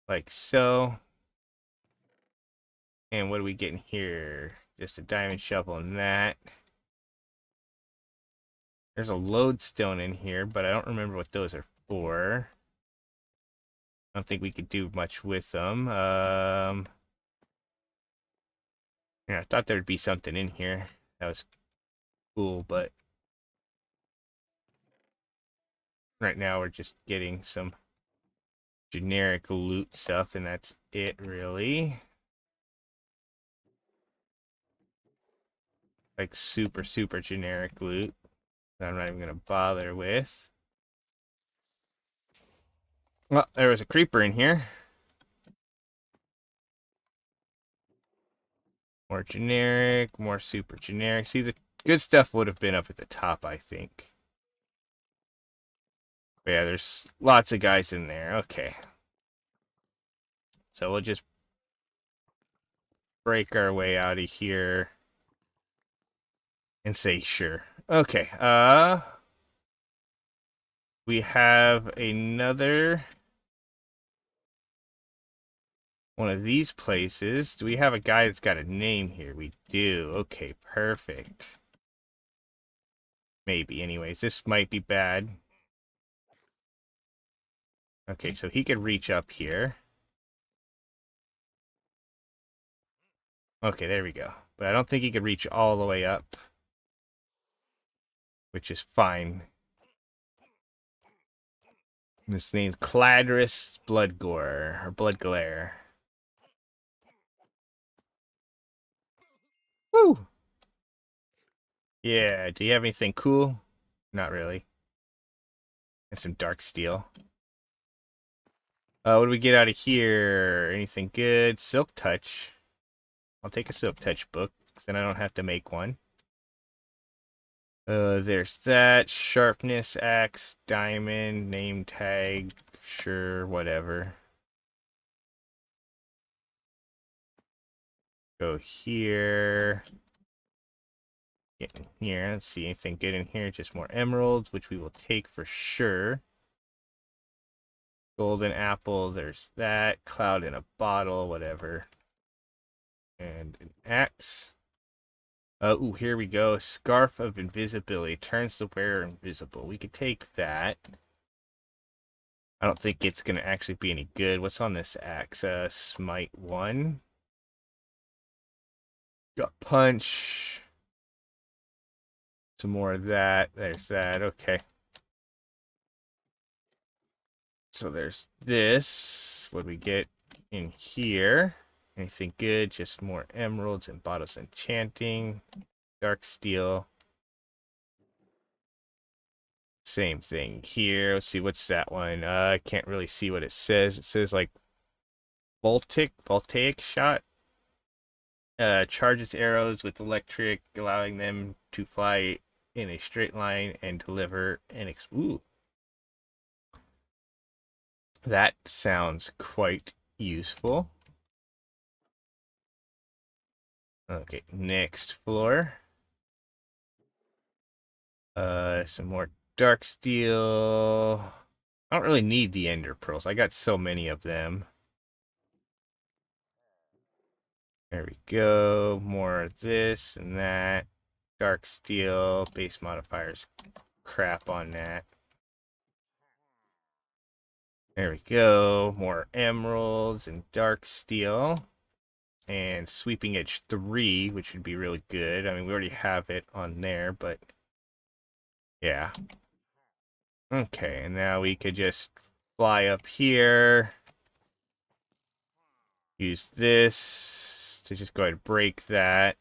S1: Like so. And what are we getting here? Just a diamond shovel and that. There's a lodestone in here, but I don't remember what those are for. I don't think we could do much with them. Yeah, I thought there'd be something in here that was cool, but right now we're just getting some generic loot stuff, and that's it, really. Like super, super generic loot that I'm not even gonna bother with. Well, there was a creeper in here. More generic, more super generic. See, the good stuff would have been up at the top, I think. But yeah, there's lots of guys in there. Okay. So we'll just break our way out of here and say sure. Okay. We have another one of these places. Do we have a guy that's got a name here? We do. Okay, perfect. Maybe. Anyways, this might be bad. Okay, so he could reach up here. Okay, there we go. But I don't think he could reach all the way up, which is fine. This name's Cladrus Bloodgore, or Bloodglare. Woo! Yeah, do you have anything cool? Not really. And some dark steel. What do we get out of here? Anything good? Silk Touch. I'll take a Silk Touch book, then I don't have to make one. There's that. Sharpness, axe, diamond, name tag. Sure, whatever. Go here. Get in here. Let's see anything good in here. Just more emeralds, which we will take for sure. Golden apple. There's that. Cloud in a bottle, whatever. And an axe. Ooh, here we go. Scarf of Invisibility. Turns the wearer invisible. We could take that. I don't think it's going to actually be any good. What's on this axe? Smite 1. Got punch. Some more of that. There's that. Okay. So there's this. What do we get in here? Anything good? Just more emeralds and bottles enchanting. Dark steel. Same thing here. Let's see, what's that one? I can't really see what it says. It says like voltaic shot. Charges arrows with electric, allowing them to fly in a straight line and deliver an ooh. That sounds quite useful. Okay, next floor. Some more dark steel. I don't really need the ender pearls. I got so many of them. There we go. More of this and that. Dark steel. Base modifiers. Crap on that. There we go. More emeralds and dark steel. And sweeping edge 3, which would be really good. I mean, we already have it on there, but yeah. Okay, and now we could just fly up here. Use this to just go ahead and break that.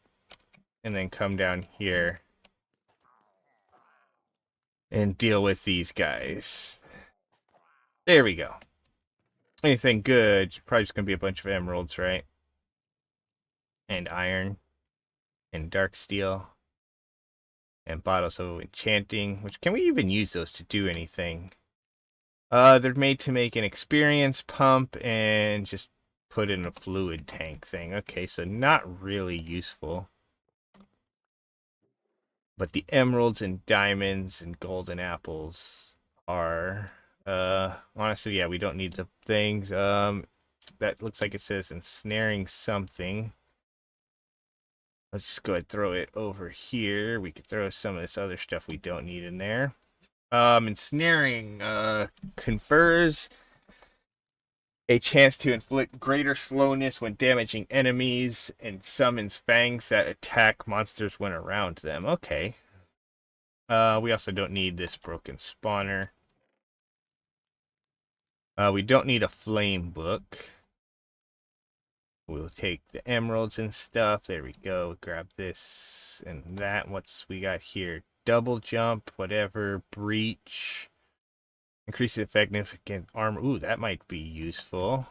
S1: And then come down here and deal with these guys. There we go. Anything good? Probably just gonna be a bunch of emeralds, right? And iron. And dark steel. And bottles of enchanting. Which, can we even use those to do anything? They're made to make an experience pump and just put in a fluid tank thing. Okay, so not really useful. But the emeralds and diamonds and golden apples are... honestly, yeah, we don't need the things. That looks like it says ensnaring something. Let's just go ahead and throw it over here. We could throw some of this other stuff we don't need in there. Ensnaring confers a chance to inflict greater slowness when damaging enemies and summons fangs that attack monsters when around them. Okay. We also don't need this broken spawner. We don't need a flame book. We'll take the emeralds and stuff. There we go. Grab this and that. What's we got here? Double jump, whatever. Breach. Increase the significant armor. Ooh, that might be useful.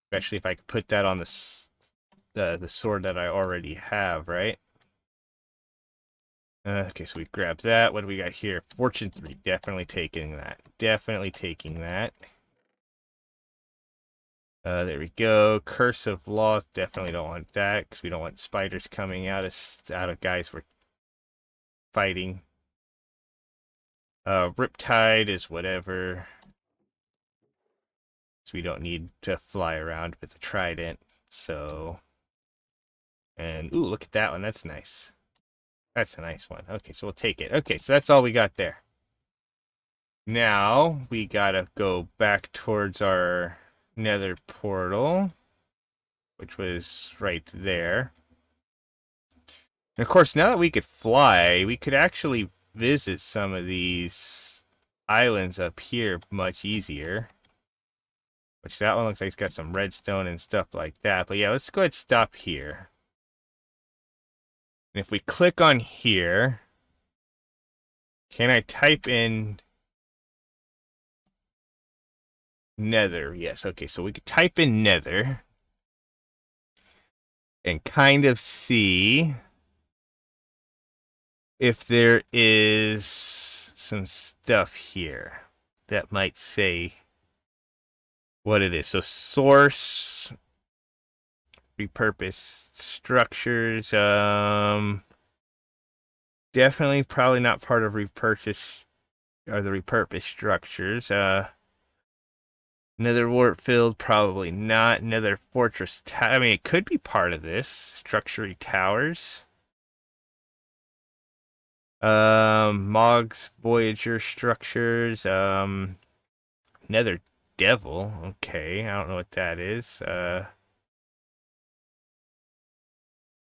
S1: Especially if I could put that on the sword that I already have, right? Okay, so we grab that. What do we got here? Fortune 3. Definitely taking that. Definitely taking that. There we go. Curse of Law. Definitely don't want that because we don't want spiders coming out of guys we're fighting. Riptide is whatever. So we don't need to fly around with the trident. So, and ooh, look at that one. That's nice. That's a nice one. Okay, so we'll take it. Okay, so that's all we got there. Now we gotta go back towards our nether portal, which was right there. And of course, now that we could fly, we could actually visit some of these islands up here much easier. Which that one looks like it's got some redstone and stuff like that. But yeah, let's go ahead and stop here. And if we click on here, can I type in Nether? Yes, okay, so we could type in Nether and kind of see if there is some stuff here that might say what it is. So source, repurposed structures, definitely probably not part of repurchase or the repurposed structures. Nether warp field, probably not. Nether fortress, I mean, it could be part of this. Structure towers. Mog's Voyager structures. Nether Devil. Okay, I don't know what that is.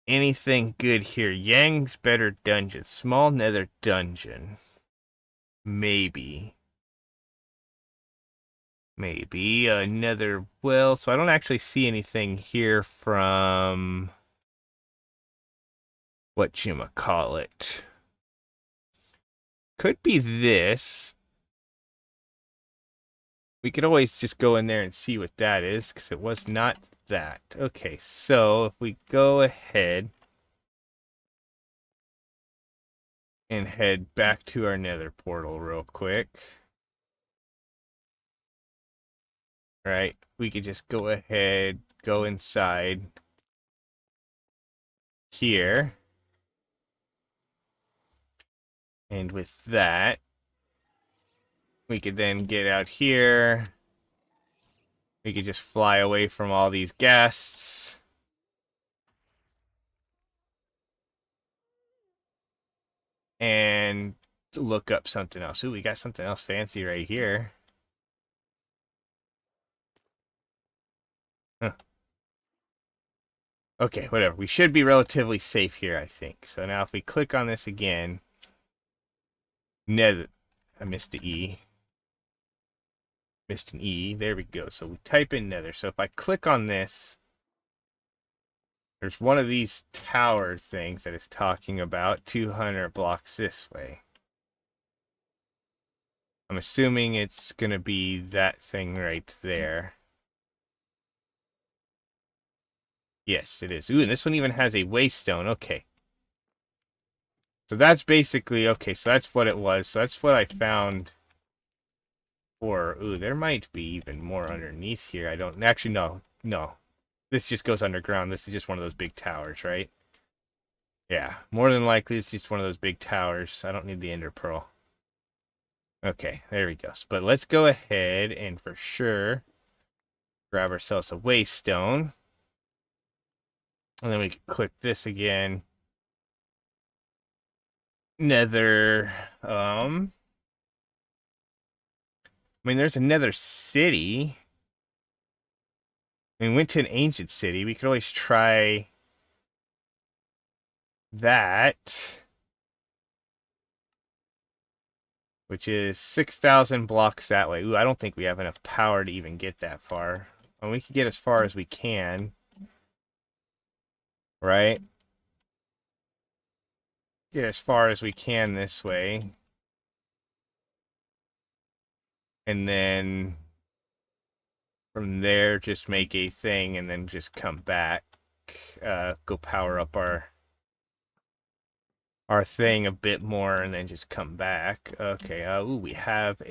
S1: Anything good here? Yang's Better Dungeon. Small Nether Dungeon. Maybe. Maybe. Nether Well, so I don't actually see anything here from whatchamacallit. Could be this. We could always just go in there and see what that is, because it was not that. Okay, so if we go ahead and head back to our nether portal real quick. Right, we could just go ahead, go inside here. And with that, we could then get out here. We could just fly away from all these guests. And look up something else. Ooh, we got something else fancy right here. Huh. Okay, whatever. We should be relatively safe here, I think. So now if we click on this again, Nether, I missed the E. Missed an E. There we go. So we type in Nether. So if I click on this, there's one of these tower things that it's talking about. 200 blocks this way. I'm assuming it's going to be that thing right there. Yes, it is. Ooh, and this one even has a waystone. Okay. So that's basically, okay, so that's what it was. So that's what I found for, ooh, there might be even more underneath here. I don't, actually, no. This just goes underground. This is just one of those big towers, right? Yeah, more than likely it's just one of those big towers. I don't need the ender pearl. Okay, there we go. But let's go ahead and for sure grab ourselves a waystone. And then we can click this again. Nether, I mean, there's a nether city. I mean, we went to an ancient city. We could always try that. Which is 6,000 blocks that way. Ooh, I don't think we have enough power to even get that far. Well, we can get as far as we can. Right? Get as far as we can this way. And then from there, just make a thing and then just come back. Go power up our thing a bit more and then just come back. Okay, ooh, we have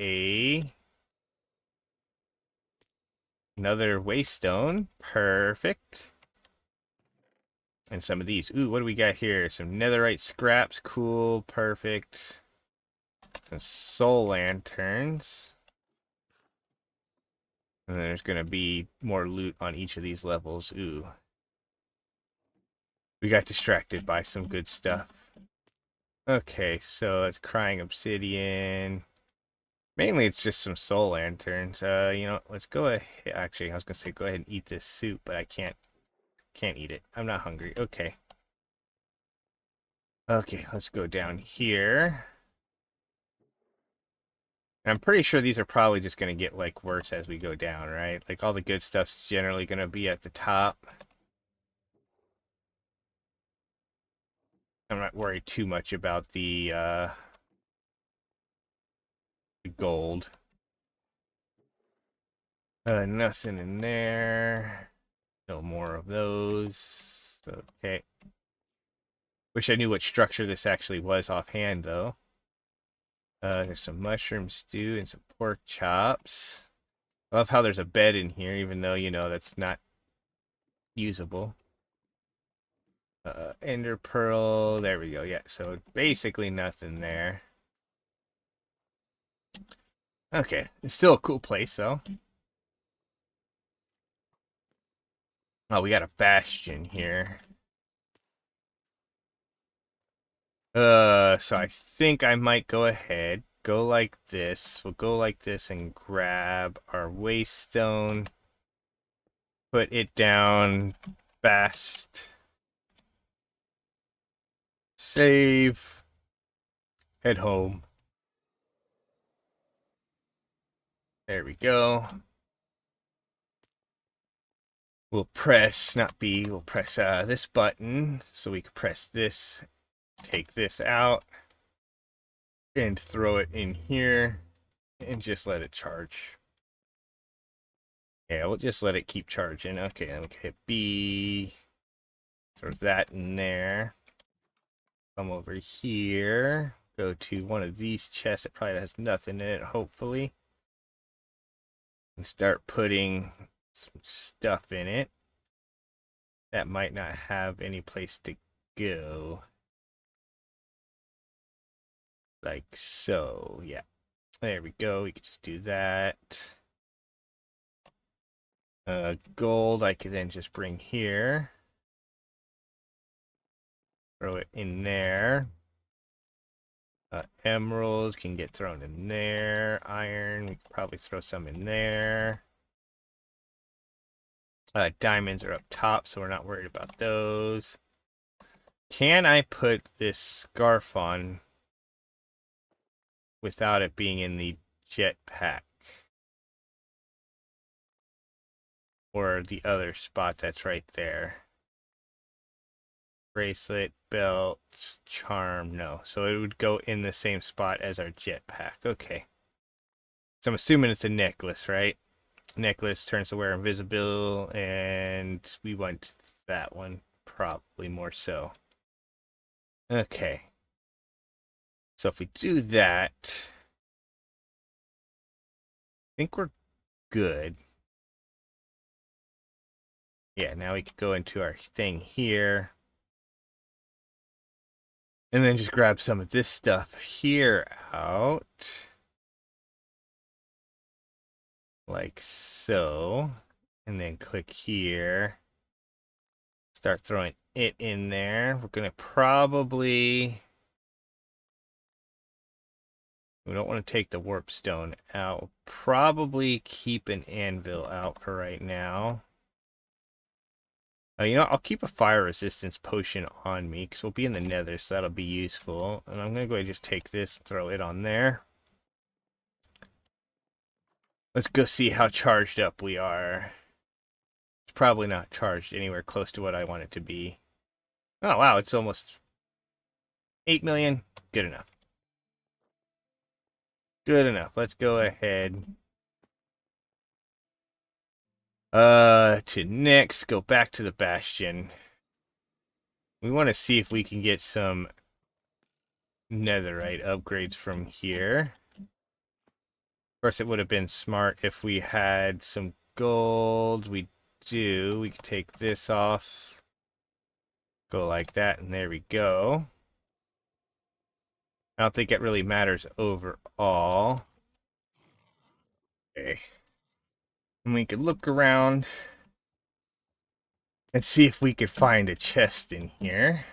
S1: another waystone. Perfect. And some of these. Ooh, what do we got here? Some netherite scraps. Cool. Perfect. Some soul lanterns. And then there's going to be more loot on each of these levels. Ooh. We got distracted by some good stuff. Okay, so it's crying obsidian. Mainly it's just some soul lanterns. Let's go ahead. Actually, I was gonna say go ahead and eat this soup, but I can't eat it. I'm not hungry. Okay. Okay, let's go down here. I'm pretty sure these are probably just gonna get like worse as we go down, right? Like all the good stuff's generally gonna be at the top. I'm not worried too much about the gold. Nothing in there. No more of those. Okay. Wish I knew what structure this actually was offhand, though. There's some mushroom stew and some pork chops. I love how there's a bed in here, even though, that's not usable. Ender pearl. There we go. Yeah, so basically nothing there. Okay, it's still a cool place, though. Oh, we got a bastion here. So I think I might go ahead, go like this. We'll go like this and grab our waystone, put it down fast, save, head home. There we go. We'll press, not B, we'll press this button so we can press this, take this out, and throw it in here, and just let it charge. Yeah, we'll just let it keep charging. Okay, then we can hit B, throw that in there. Come over here, go to one of these chests. It probably has nothing in it, hopefully. And start putting some stuff in it that might not have any place to go. Like so, yeah. There we go. We could just do that. Gold I could then just bring here. Throw it in there. Emeralds can get thrown in there. Iron, we could probably throw some in there. Diamonds are up top, so we're not worried about those. Can I put this scarf on without it being in the jetpack? Or the other spot that's right there? Bracelet, belt, charm, no. So it would go in the same spot as our jetpack. Okay. So I'm assuming it's a necklace, right? Necklace turns the wearer invisible, and we want that one probably more so. Okay. So if we do that, I think we're good. Yeah, now we can go into our thing here. And then just grab some of this stuff here out. Like so. And then click here. Start throwing it in there. We're going to probably... We don't want to take the warp stone out. We'll probably keep an anvil out for right now. I'll keep a fire resistance potion on me because we'll be in the nether, so that'll be useful. And I'm going to go ahead and just take this and throw it on there. Let's go see how charged up we are. It's probably not charged anywhere close to what I want it to be. Oh, wow, it's almost 8 million. Good enough. Good enough. Let's go ahead. To next, go back to the Bastion. We want to see if we can get some Netherite upgrades from here. Of course, it would have been smart if we had some gold. We do. We could take this off. Go like that, and there we go. I don't think it really matters overall. Okay. And we could look around and see if we could find a chest in here.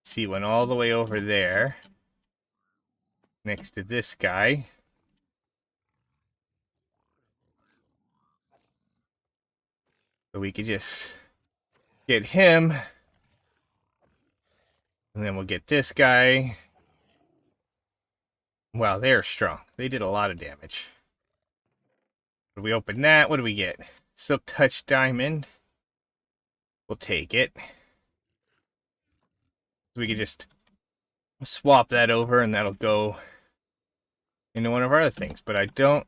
S1: See one all the way over there, next to this guy. So we could just get him, and then we'll get this guy. Wow, they're strong. They did a lot of damage. When we open that, what do we get? Silk Touch Diamond. We'll take it. So we can just swap that over, and that'll go into one of our other things. But I don't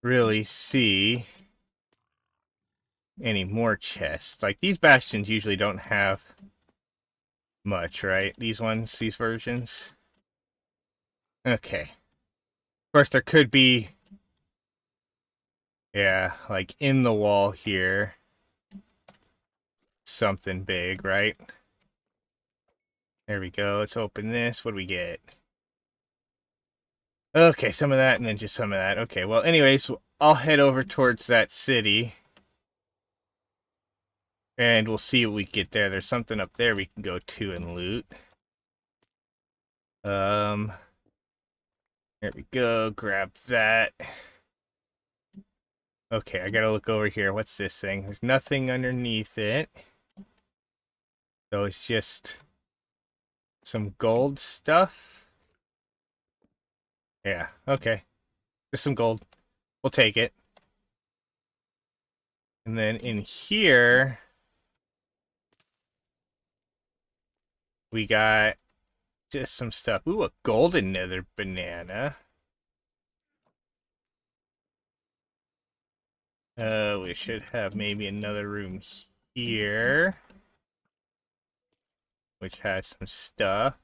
S1: really see any more chests. Like, these bastions usually don't have much, right? These ones, these versions. Okay. Of course, there could be, yeah, like in the wall here, something big, right? There we go. Let's open this. What do we get? Okay, some of that and then just some of that. Okay, well, anyways, I'll head over towards that city. And we'll see what we get there. There's something up there we can go to and loot. There we go. Grab that. Okay, I gotta look over here. What's this thing? There's nothing underneath it. So it's just some gold stuff. Yeah, okay. There's some gold. We'll take it. And then in here, we got just some stuff. Ooh, a golden nether banana. We should have maybe another room here, which has some stuff.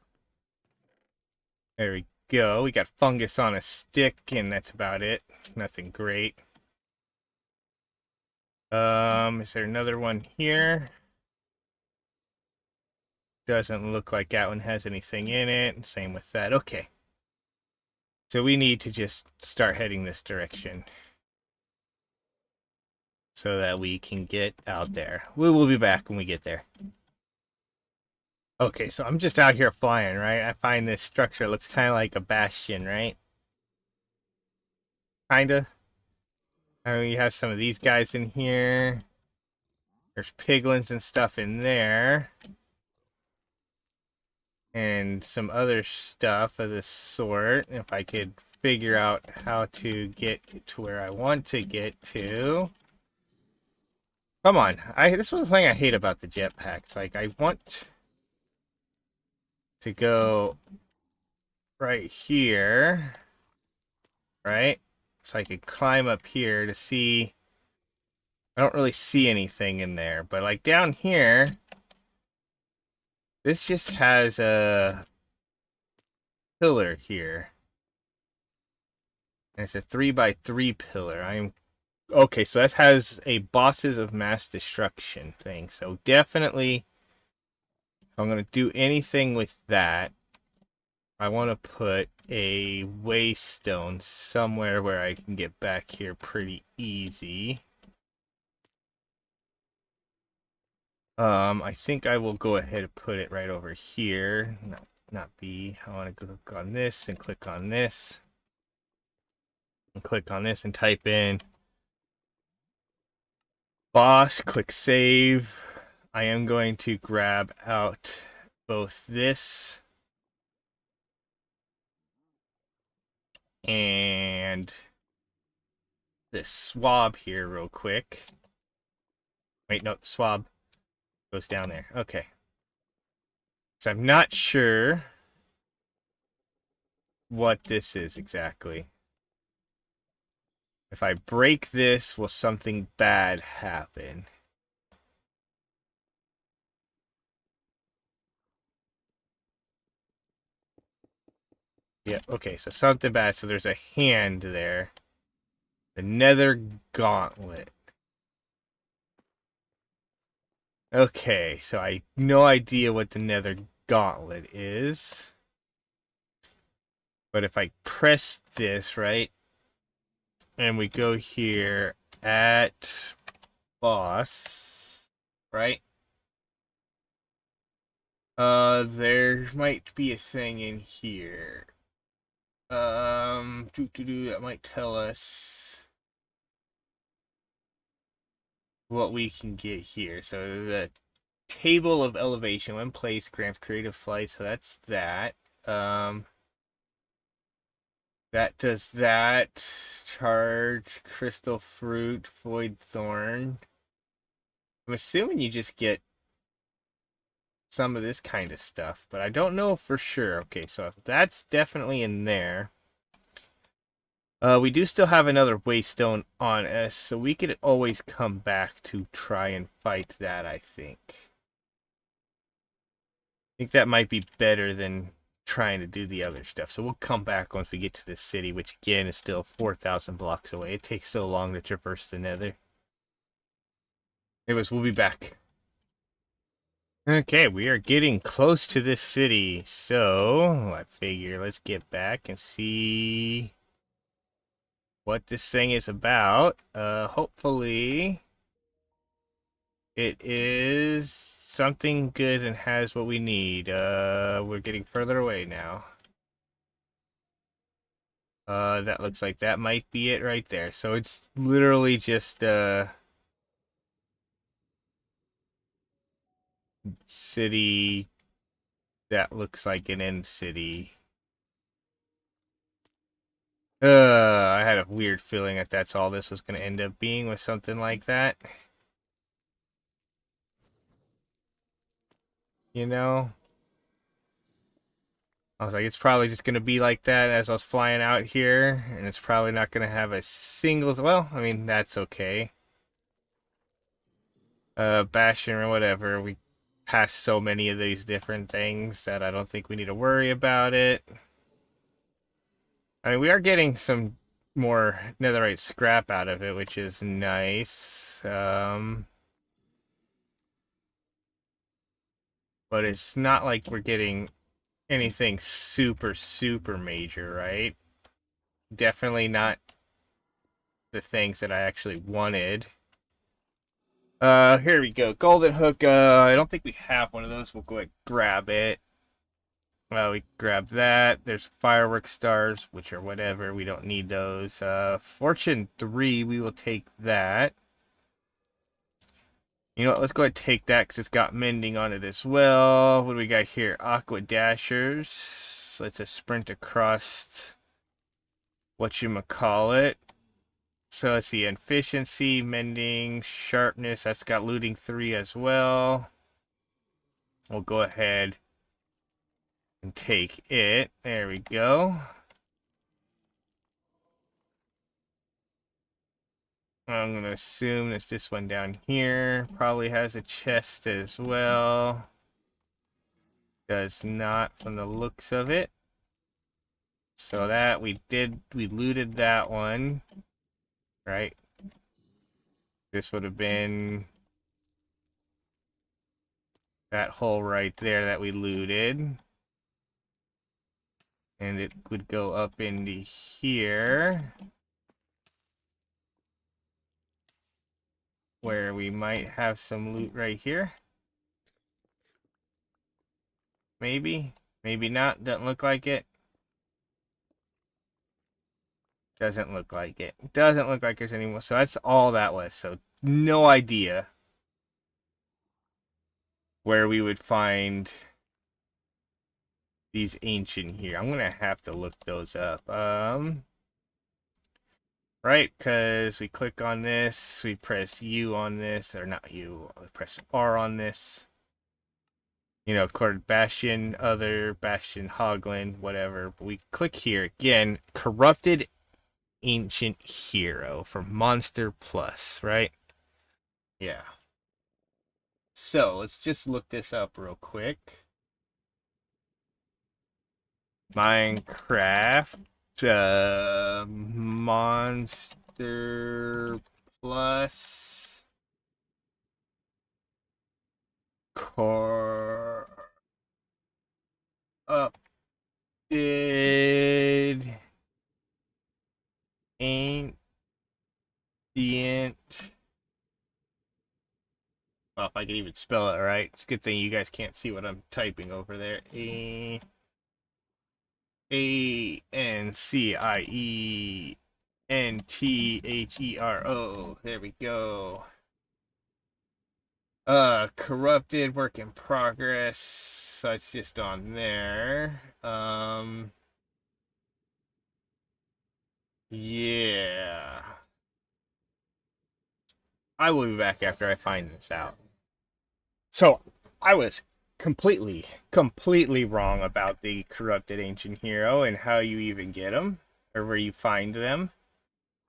S1: There we go. We got fungus on a stick, and that's about it. Nothing great. Is there another one here? Doesn't look like that one has anything in it. Same with that. Okay. So we need to just start heading this direction so that we can get out there. We will be back when we get there. Okay, so I'm just out here flying, right? I find this structure looks kind of like a bastion, right? Kinda. I mean, you have some of these guys in here. There's piglins and stuff in there. And some other stuff of this sort. If I could figure out how to get to where I want to get to. Come on. This is the thing I hate about the jetpacks. Like, I want to go right here. Right? So I could climb up here to see. I don't really see anything in there. But, like, down here, this just has a pillar here. And it's a 3x3 pillar. Okay, so that has a bosses of mass destruction thing. So definitely, if I'm going to do anything with that, I want to put a waystone somewhere where I can get back here pretty easy. I think I will go ahead and put it right over here. No, not B. I want to click on this and click on this. And click on this and type in boss, click save. I am going to grab out both this and this swab here real quick. Wait, no, the swab goes down there. Okay. So I'm not sure what this is exactly. If I break this, will something bad happen? Yeah, okay, so something bad. So there's a hand there. The Nether Gauntlet. Okay, so I have no idea what the Nether Gauntlet is. But if I press this, right, and we go here at boss, right? There might be a thing in here. That might tell us what we can get here. So the table of elevation, when placed, grants creative flight. So that's that. Um, that does that. Charge, crystal fruit, void thorn. I'm assuming you just get some of this kind of stuff, but I don't know for sure. Okay, so that's definitely in there. We do still have another waystone on us, so we could always come back to try and fight that, I think. I think that might be better than trying to do the other stuff. So we'll come back once we get to this city, which again is still 4,000 blocks away. It takes so long to traverse the Nether. Anyways, we'll be back. Okay, we are getting close to this city, so I figure let's get back and see what this thing is about. Hopefully it is something good and has what we need. We're getting further away now. That looks like that might be it right there. So it's literally just city that looks like an end city. I had a weird feeling that that's all this was going to end up being, with something like that. You know? I was like, it's probably just going to be like that as I was flying out here, and it's probably not going to have a single... Well, I mean, that's okay. Bastion or whatever, we passed so many of these different things that I don't think we need to worry about it. I mean, we are getting some more netherite scrap out of it, which is nice. But it's not like we're getting anything super, super major, right? Definitely not the things that I actually wanted. Here we go. Golden hook. I don't think we have one of those. We'll go ahead and grab it. Well, we grab that. There's firework stars, which are whatever. We don't need those. Fortune 3, we will take that. You know what? Let's go ahead and take that because it's got mending on it as well. What do we got here? Aqua Dashers. Let's just sprint across whatchamacallit. So let's see. Efficiency, mending, sharpness. That's got looting 3 as well. We'll go ahead and take it. There we go. I'm going to assume it's this one down here. Probably has a chest as well. Does not from the looks of it. So that we looted that one. Right? This would have been that hole right there that we looted. And it would go up into here, where we might have some loot right here. Maybe. Maybe not. Doesn't look like it. Doesn't look like it. Doesn't look like there's any more. So that's all that was. So no idea where we would find these ancient here. I'm gonna have to look those up. Right, because we click on this, we press U on this, or not U, we press R on this. You know, called Bastion, other, Bastion, Hoglin, whatever. But we click here again, Corrupted Ancient Hero for Monster Plus, right? Yeah. So let's just look this up real quick. Minecraft Monster Plus Core up Did ancient. Well, if I can even spell it right. It's a good thing you guys can't see what I'm typing over there. Ancienthetero. There we go. Corrupted, work in progress. So it's just on there. Yeah. I will be back after I find this out. So I was completely wrong about the corrupted ancient hero and how you even get them or where you find them.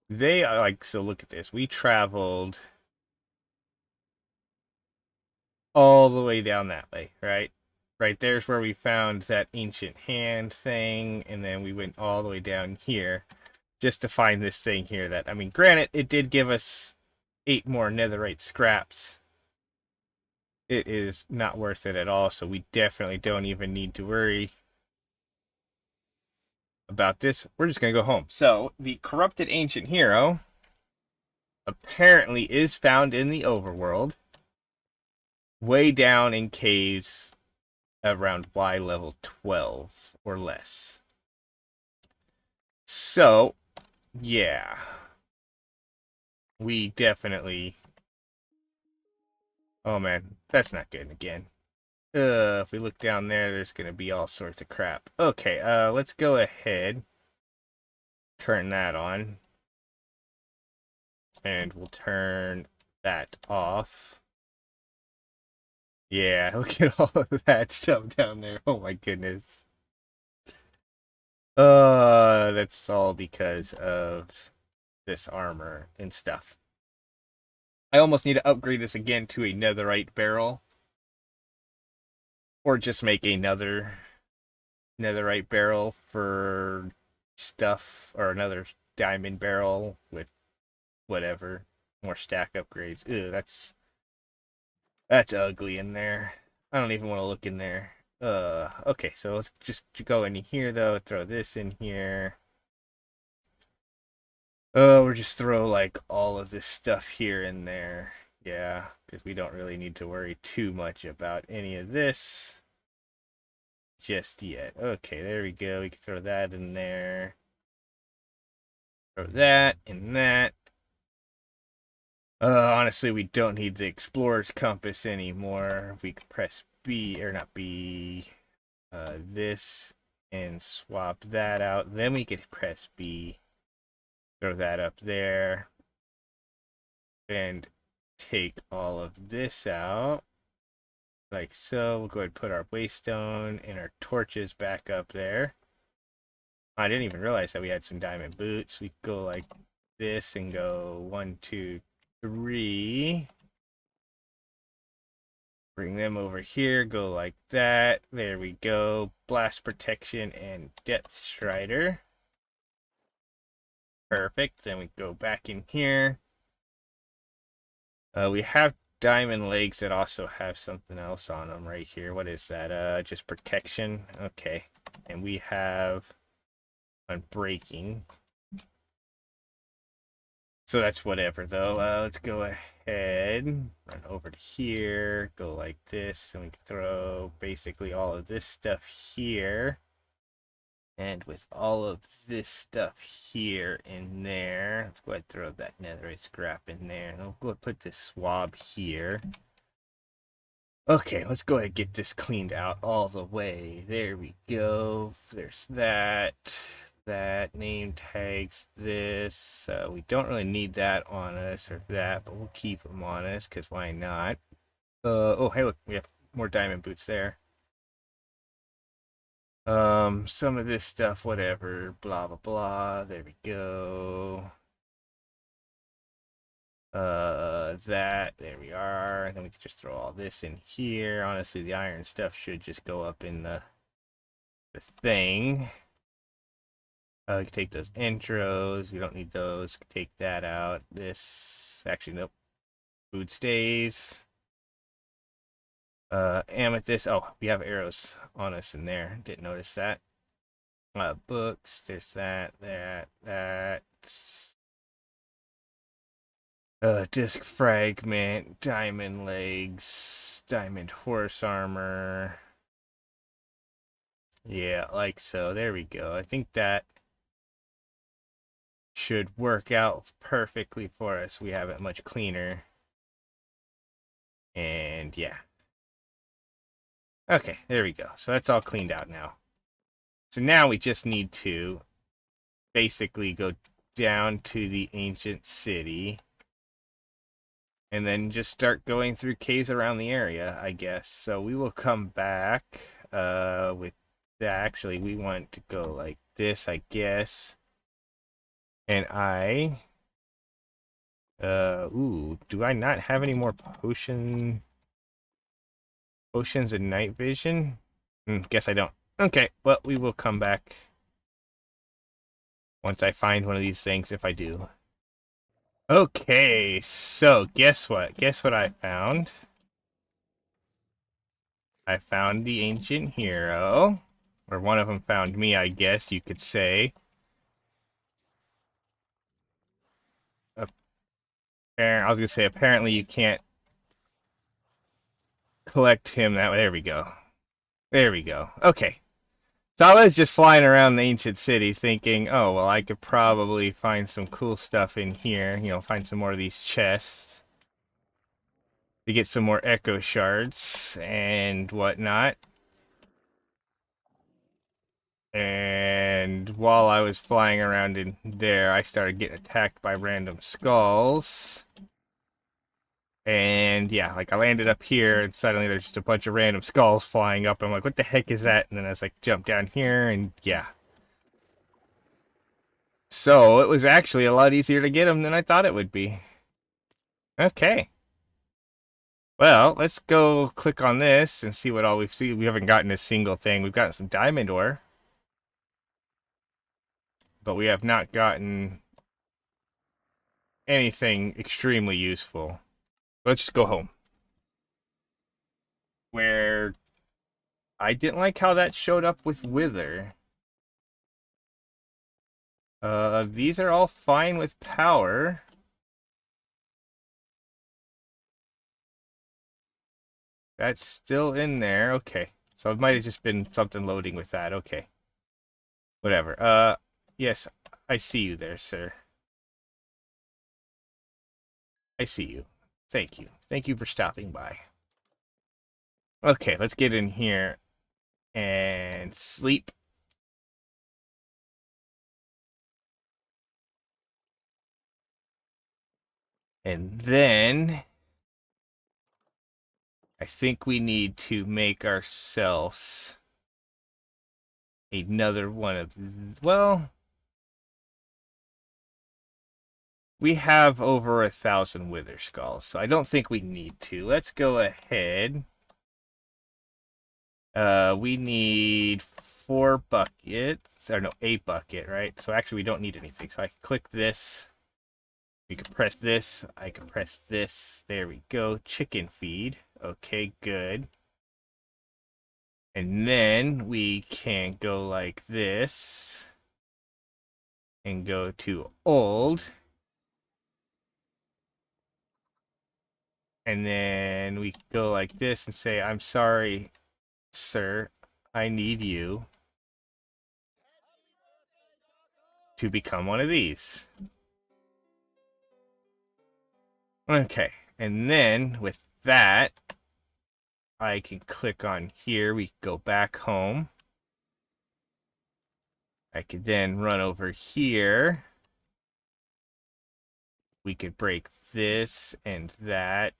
S1: They are like, so look at this. We traveled all the way down that way, right? Right there's where we found that ancient hand thing, and then we went all the way down here just to find this thing here that, I mean, granted, it did give us 8 more netherite scraps. It is not worth it at all, so we definitely don't even need to worry about this. We're just going to go home. So, the corrupted ancient hero apparently is found in the overworld, way down in caves around Y level 12 or less. So, yeah. We definitely... Oh man, that's not good again. If we look down there, there's going to be all sorts of crap. Okay, let's go ahead. Turn that on. And we'll turn that off. Yeah, look at all of that stuff down there. Oh my goodness. That's all because of this armor and stuff. I almost need to upgrade this again to a netherite barrel. Or just make another netherite barrel for stuff. Or another diamond barrel with whatever. More stack upgrades. Ew, that's ugly in there. I don't even want to look in there. Okay, so let's just go in here though. Throw this in here. We'll just throw like all of this stuff here in there. Yeah, because we don't really need to worry too much about any of this just yet. Okay, there we go. We can throw that in there. Throw that and that. Honestly, we don't need the explorer's compass anymore. We can press B, or not B, this, and swap that out. Then we could press B. Throw that up there. And take all of this out. Like so. We'll go ahead and put our waystone and our torches back up there. I didn't even realize that we had some diamond boots. We go like this and go 1, 2, 3. Bring them over here. Go like that. There we go. Blast protection and depth strider. Perfect. Then we go back in here. We have diamond legs that also have something else on them right here. What is that? Just protection. Okay. And we have unbreaking. So that's whatever though. Let's go ahead, run over to here, go like this, and we can throw basically all of this stuff here. And with all of this stuff here in there, let's go ahead and throw that netherite scrap in there. And we'll go ahead and put this swab here. Okay, let's go ahead and get this cleaned out all the way. There we go. There's that. That name tags this. We don't really need that on us or that, but we'll keep them on us because why not? Oh, hey, look, we have more diamond boots there. Some of this stuff, whatever, blah blah blah. There we go. That, there we are. And then we can just throw all this in here. Honestly, the iron stuff should just go up in the thing. We can take those intros. We don't need those. We can take that out. This, actually, nope. Food stays. Amethyst. Oh, we have arrows on us in there. Didn't notice that. Books. There's that. Disc fragment, diamond legs, diamond horse armor. Yeah, like so. There we go. I think that should work out perfectly for us. We have it much cleaner. And yeah. Okay, there we go. So that's all cleaned out now. So now we just need to basically go down to the ancient city and then just start going through caves around the area, I guess. So we will come back with that. Actually, we want to go like this, I guess. And ooh, do I not have any more potions and night vision? Guess I don't. Okay, well, we will come back once I find one of these things, if I do. Okay, so guess what? Guess what I found? I found the ancient hero. Or one of them found me, I guess you could say. I was gonna say, apparently you can't collect him that way. There we go. There we go. Okay. So I was just flying around the ancient city thinking, oh, well, I could probably find some cool stuff in here. You know, find some more of these chests to get some more echo shards and whatnot. And while I was flying around in there, I started getting attacked by random skulls. And yeah, like I landed up here and suddenly there's just a bunch of random skulls flying up. I'm like, what the heck is that? And then I was like, jump down here and yeah. So it was actually a lot easier to get them than I thought it would be. Okay. Well, let's go click on this and see what all we've seen. We haven't gotten a single thing. We've gotten some diamond ore, but we have not gotten anything extremely useful. Let's just go home. Where I didn't like how that showed up with Wither. These are all fine with power. That's still in there. Okay. So it might have just been something loading with that. Okay. Whatever. Yes, I see you there, sir. I see you. Thank you. Thank you for stopping by. Okay, let's get in here and sleep. And then I think we need to make ourselves another one of, well, we have over 1,000 wither skulls, so I don't think we need to. Let's go ahead. We need 4 buckets, or no, 8 bucket, right? So actually we don't need anything. So I can click this. We can press this. I can press this. There we go. Chicken feed. Okay, good. And then we can go like this and go to old. And then we go like this and say, I'm sorry, sir. I need you to become one of these. Okay. And then with that, I can click on here. We go back home. I could then run over here. We could break this and that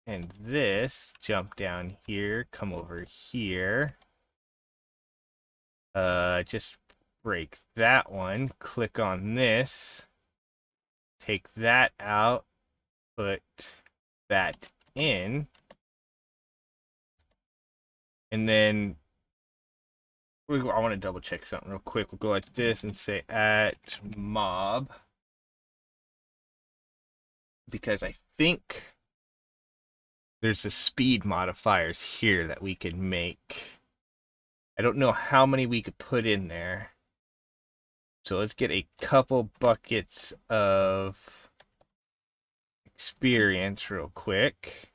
S1: and this. Jump down here. Come over here. Just break that one. Click on this. Take that out. Put that in. And then I want to double check something real quick. We'll go like this and say at mob. Because I think there's the speed modifiers here that we can make. I don't know how many we could put in there. So let's get a couple buckets of experience real quick.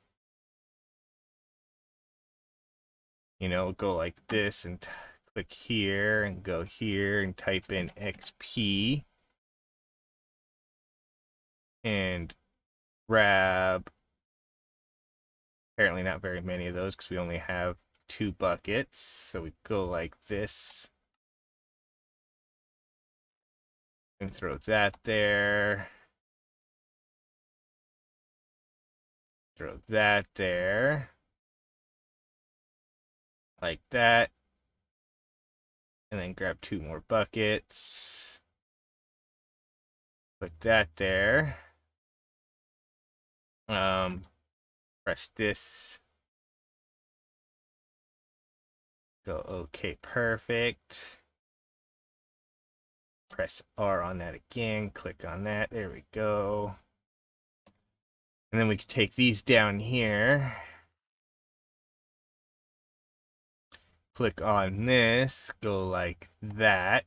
S1: You know, go like this and click here and go here and type in XP and grab, apparently not very many of those because we only have 2 buckets. So we go like this and throw that there. Throw that there. Like that. And then grab 2 more buckets. Put that there. Press this. Go okay, perfect. Press R on that again. Click on that. There we go. And then we can take these down here. Click on this. Go like that.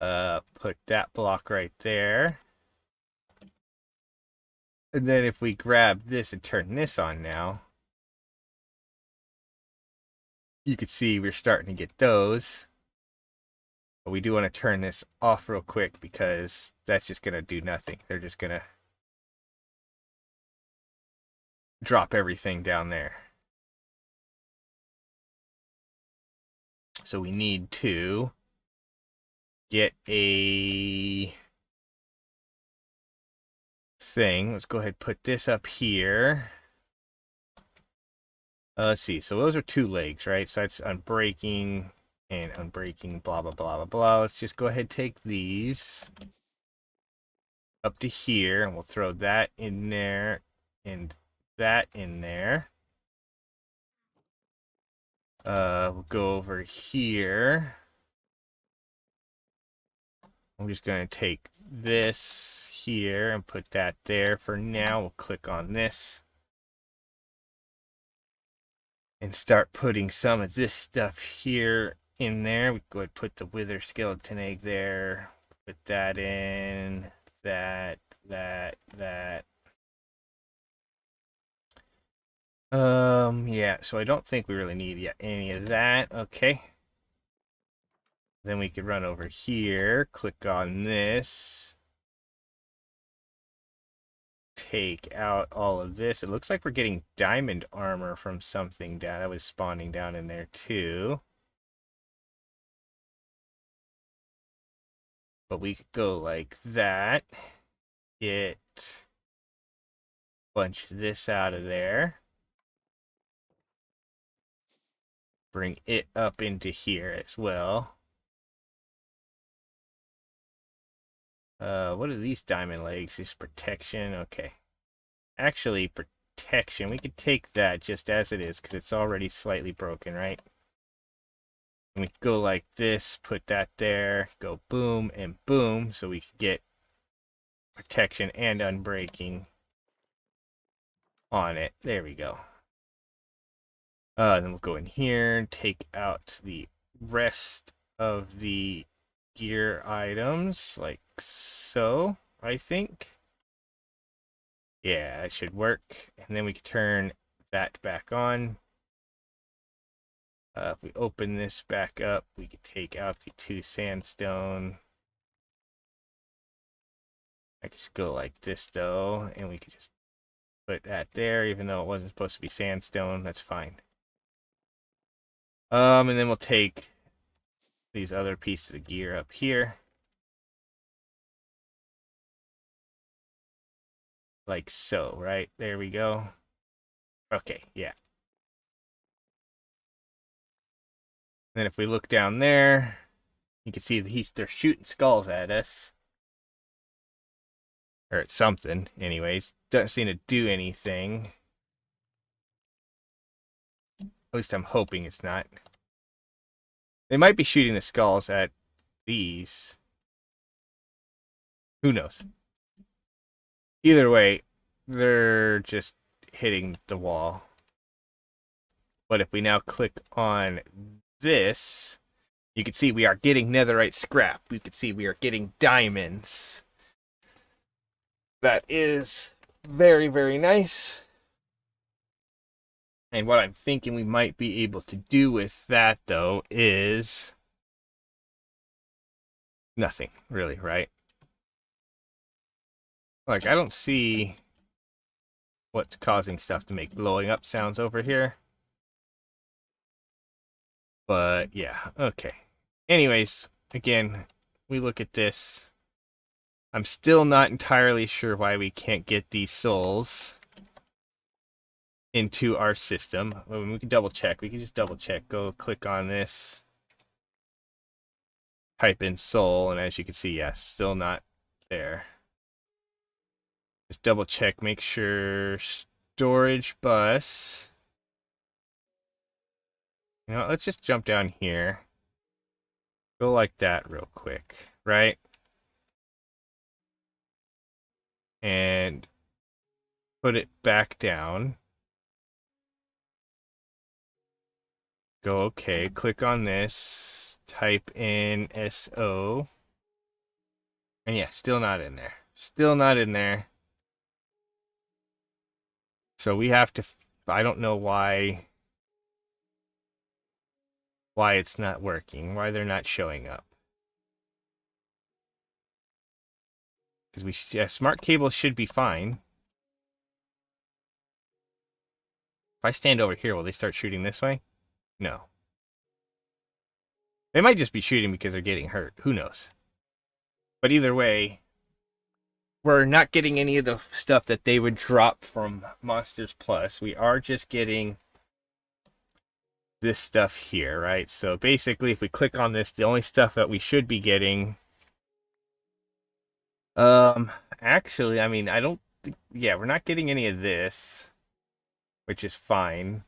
S1: Put that block right there. And then if we grab this and turn this on now, you can see we're starting to get those. But we do want to turn this off real quick because that's just going to do nothing. They're just going to drop everything down there. So we need to get a thing. Let's go ahead and put this up here. Let's see. So those are 2 legs, right? So that's unbreaking and unbreaking, blah, blah, blah, blah, blah. Let's just go ahead and take these up to here, and we'll throw that in there and that in there. We'll go over here. I'm just going to take this here and put that there for now. We'll click on this and start putting some of this stuff here in there. We go ahead and put the wither skeleton egg there. Put that in. That. Yeah, so I don't think we really need any of that. Okay. Then we could run over here, click on this, take out all of this. It looks like we're getting diamond armor from something down that was spawning down in there too. But we could go like that, get a bunch of this out of there, bring it up into here as well. What are these diamond legs? Just protection. Okay. Actually, protection. We could take that just as it is because it's already slightly broken, right? And we go like this, put that there, go boom and boom, so we can get protection and unbreaking on it. There we go. Then we'll go in here, take out the rest of the gear items, like so, I think. Yeah, it should work. And then we can turn that back on. If we open this back up, we can take out the 2 sandstone. I could just go like this though, and we could just put that there, even though it wasn't supposed to be sandstone. That's fine. And then we'll take these other pieces of gear up here. Like so, right? There we go. Okay, yeah. Then if we look down there, you can see that they're shooting skulls at us. Or at something, anyways. Doesn't seem to do anything. At least I'm hoping it's not. They might be shooting the skulls at these. Who knows? Either way, they're just hitting the wall. But if we now click on this, You can see we are getting netherite scrap. You can see we are getting diamonds. That is very, very nice. And what I'm thinking we might be able to do with that, though, is nothing, really, right? Like, I don't see what's causing stuff to make blowing up sounds over here. But, yeah, okay. Anyways, again, we look at this. I'm still not entirely sure why we can't get these souls into our system. Well, we can double check. We can just double check. Go click on this. Type in soul, and as you can see, yes, still not there. Just double check, make sure storage bus. You know, let's just jump down here. Go like that real quick, right? And put it back down. Go okay, click on this, type in SO. And yeah, still not in there. Still not in there. So we have to, I don't know why it's not working, why they're not showing up. Because smart cables should be fine. If I stand over here, will they start shooting this way? No. They might just be shooting because they're getting hurt. Who knows? But either way, we're not getting any of the stuff that they would drop from Monsters Plus. We are just getting this stuff here, right? So basically, if we click on this, the only stuff that we should be getting... actually, I mean, I don't think... Yeah, we're not getting any of this, which is fine.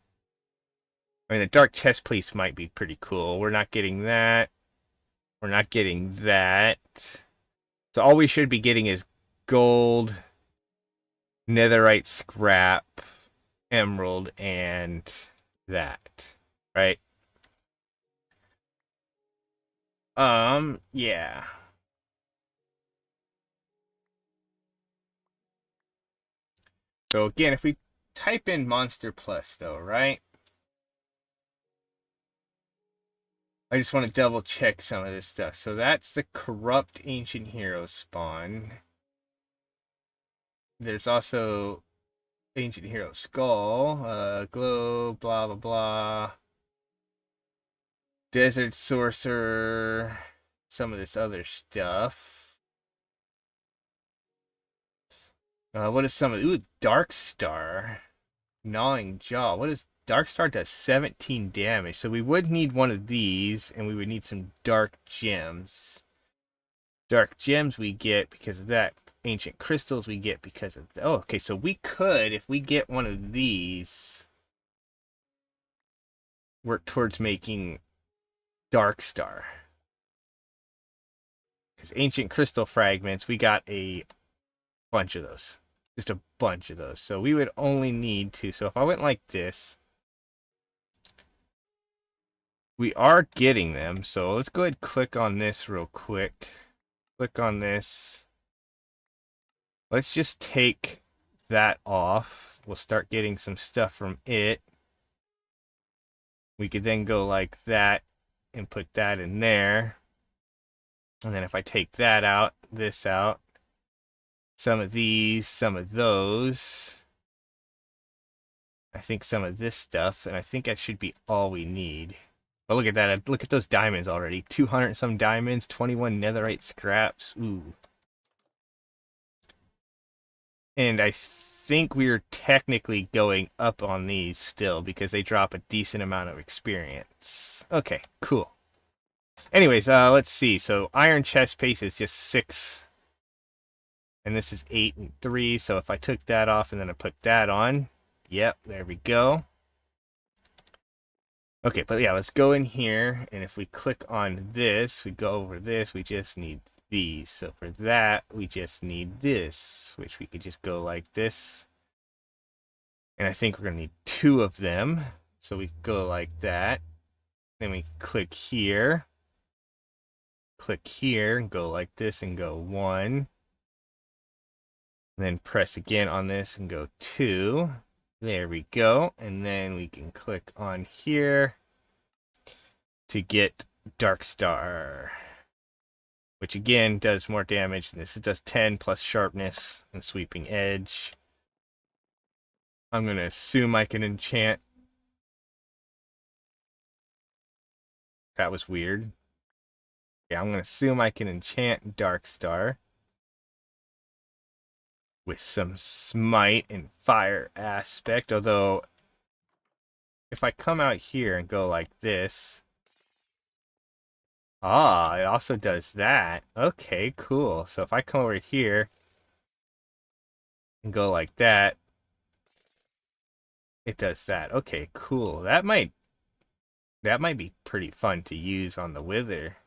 S1: I mean, the dark chest piece might be pretty cool. We're not getting that. We're not getting that. So all we should be getting is gold, netherite scrap, emerald, and that. Right? Yeah. So again, if we type in Monster Plus, though, right? I just want to double check some of this stuff. So that's the corrupt ancient hero spawn. There's also ancient hero skull, glow, blah blah blah. Desert sorcerer, some of this other stuff. What is some of ooh, Dark Star, gnawing jaw. What is Dark Star does 17 damage. So we would need one of these, and we would need some dark gems. Dark gems we get because of that. Ancient crystals we get because of that. Oh, okay, so we could, if we get one of these, work towards making Dark Star. Because ancient crystal fragments, we got a bunch of those. Just a bunch of those. So we would only need to. So if I went like this, we are getting them. So let's go ahead and click on this real quick. Click on this. Let's just take that off. We'll start getting some stuff from it. We could then go like that and put that in there. And then if I take that out, this out, some of these, some of those, I think some of this stuff, and I think that should be all we need. But look at that. Look at those diamonds already. 200 some diamonds, 21 netherite scraps. Ooh. And I think we're technically going up on these still because they drop a decent amount of experience. Okay, cool. Anyways, let's see. So iron chest piece is just 6. And this is 8 and 3. So if I took that off and then I put that on. Yep, there we go. Okay, but yeah, let's go in here. And if we click on this, we go over this, we just need these. So for that, we just need this, which we could just go like this. And I think we're going to need 2 of them. So we go like that. Then we click here. click here and go like this and go 1. And then press again on this and go 2. There we go. And then we can click on here to get Dark Star, which again does more damage than this. It does 10 plus sharpness and sweeping edge. I'm going to assume I can enchant. That was weird. Yeah, I'm going to assume I can enchant Dark Star with some smite and fire aspect. Although, if I come out here and go like this. Ah, it also does that. Okay, cool. So if I come over here and go like that, it does that. Okay, cool. That might be pretty fun to use on the Wither.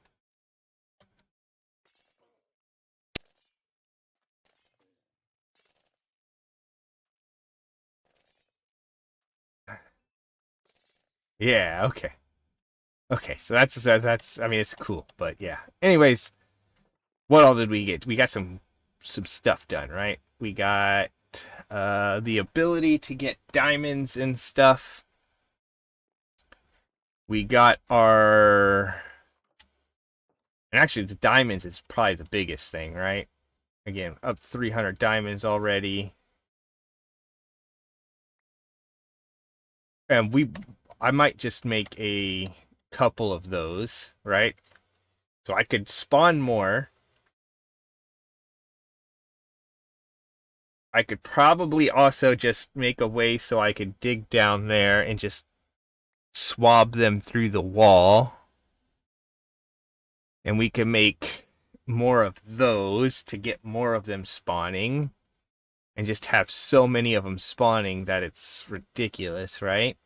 S1: Yeah, okay. Okay, so that's I mean it's cool, but yeah. Anyways, what all did we get? We got some stuff done, right? We got the ability to get diamonds and stuff. We got our, and actually the diamonds is probably the biggest thing, right? Again, up 300 diamonds already. And I might just make a couple of those, right? So I could spawn more. I could probably also just make a way so I could dig down there and just swab them through the wall. And we can make more of those to get more of them spawning. And just have so many of them spawning that it's ridiculous, right?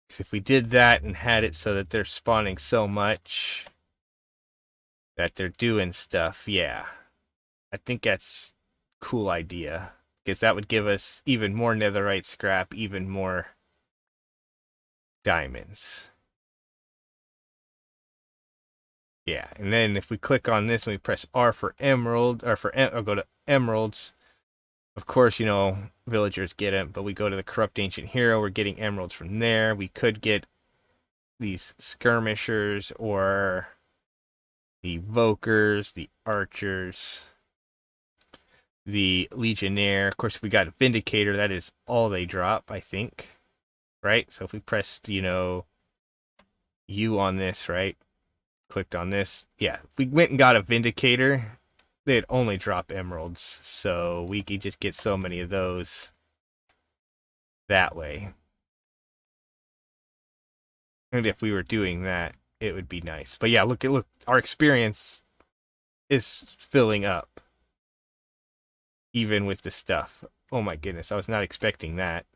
S1: Because if we did that and had it so that they're spawning so much that they're doing stuff, yeah. I think that's a cool idea. Because that would give us even more netherite scrap, even more diamonds. Yeah, and then if we click on this and we press R for emerald, or go to emeralds, of course, you know, villagers get it, but we go to the corrupt ancient hero, we're getting emeralds from there. We could get these skirmishers or the evokers, the archers, the legionnaire. Of course, if we got a vindicator, that is all they drop, I think. Right? So if we pressed, you know, U on this, right? Clicked on this. Yeah, if we went and got a vindicator, they'd only drop emeralds. So we could just get so many of those that way. And if we were doing that, it would be nice. But yeah, look, our experience is filling up. Even with the stuff. Oh my goodness, I was not expecting that.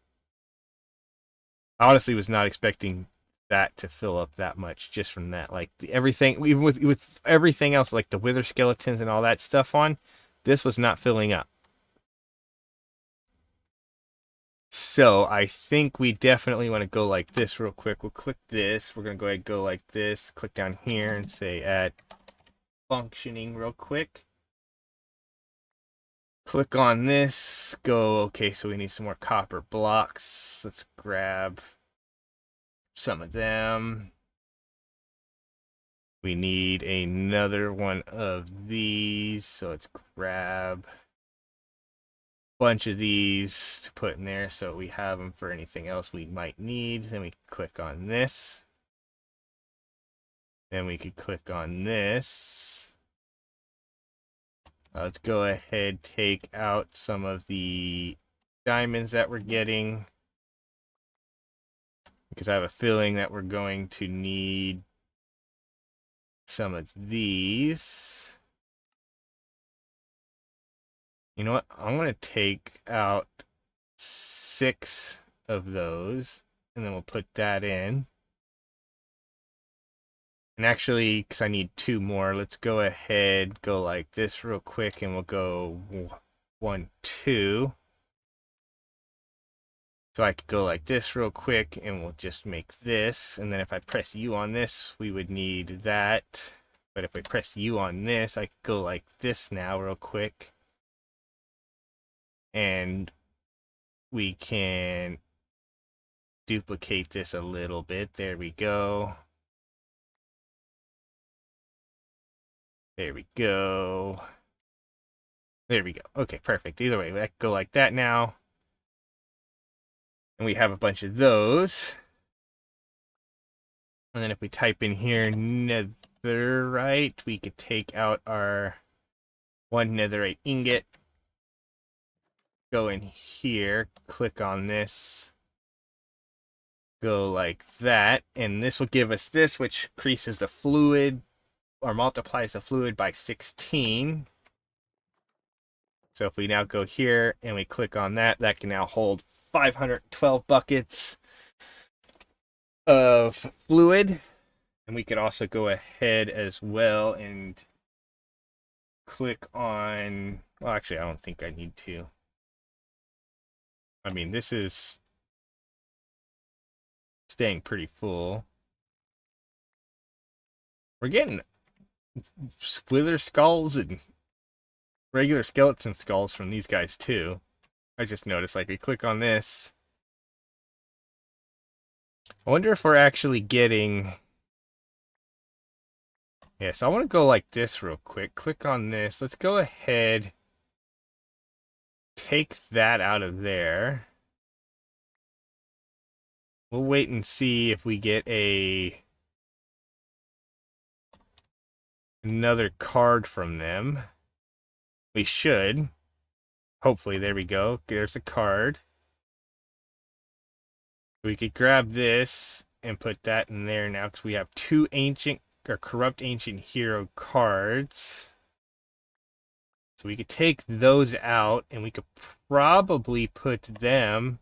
S1: I honestly was not expecting that to fill up that much just from that. Like everything, even with everything else, like the wither skeletons and all that stuff on, this was not filling up. So I think we definitely want to go like this real quick. We'll click this. We're gonna go ahead and go like this. Click down here and say add functioning real quick. Click on this. Go. Okay, so we need some more copper blocks. Let's grab some of them. We need another one of these, so let's grab a bunch of these to put in there so we have them for anything else we might need. Then we click on this. Then we could click on this. Let's go ahead, take out some of the diamonds that we're getting, because I have a feeling that we're going to need some of these. You know what? I'm going to take out 6 of those, and then we'll put that in. And actually, because I need 2 more, let's go ahead, go like this real quick, and we'll go 1, 2. So I could go like this real quick and we'll just make this. And then if I press U on this, we would need that. But if I press U on this, I could go like this now real quick. And we can duplicate this a little bit. There we go. There we go. There we go. Okay, perfect. Either way, I could go like that now. And we have a bunch of those. And then if we type in here netherite, we could take out our one netherite ingot. Go in here, click on this. Go like that. And this will give us this, which increases the fluid or multiplies the fluid by 16. So if we now go here and we click on that, that can now hold 512 buckets of fluid. And we can also go ahead as well and click on, well, actually, I don't think I need to. I mean, this is staying pretty full. We're getting wither skulls and regular skeleton skulls from these guys too. I just noticed, like, we click on this. I wonder if we're actually getting... Yeah, so I want to go like this real quick. Click on this. Let's go ahead. Take that out of there. We'll wait and see if we get another card from them. We should. Hopefully, there we go. There's a card. We could grab this and put that in there now because we have two ancient or corrupt ancient hero cards. So we could take those out and we could probably put them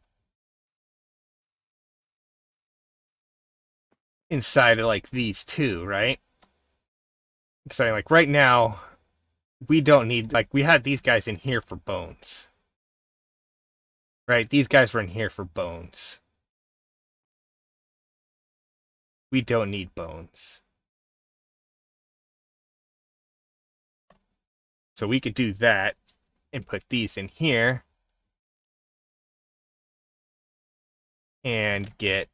S1: inside of like these two, right? Because like right now, we don't need, like, we had these guys in here for bones. Right? These guys were in here for bones. We don't need bones. So we could do that and put these in here and get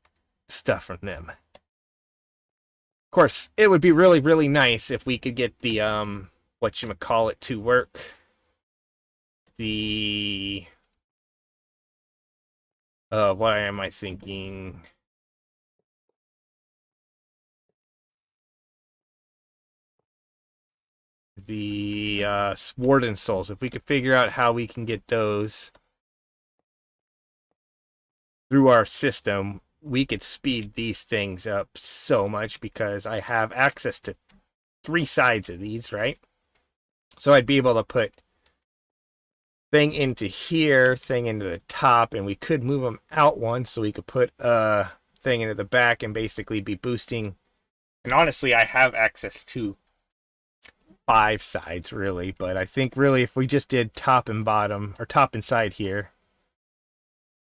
S1: stuff from them. Of course, it would be really, really nice if we could get the, whatchamacallit to work. The, what am I thinking? The, Warden Souls. If we could figure out how we can get those through our system, we could speed these things up so much because I have access to 3 sides of these, right? So I'd be able to put thing into here, thing into the top, and we could move them out one so we could put a thing into the back and basically be boosting. And honestly, I have access to 5 sides really, but I think really if we just did top and bottom, or top and side here,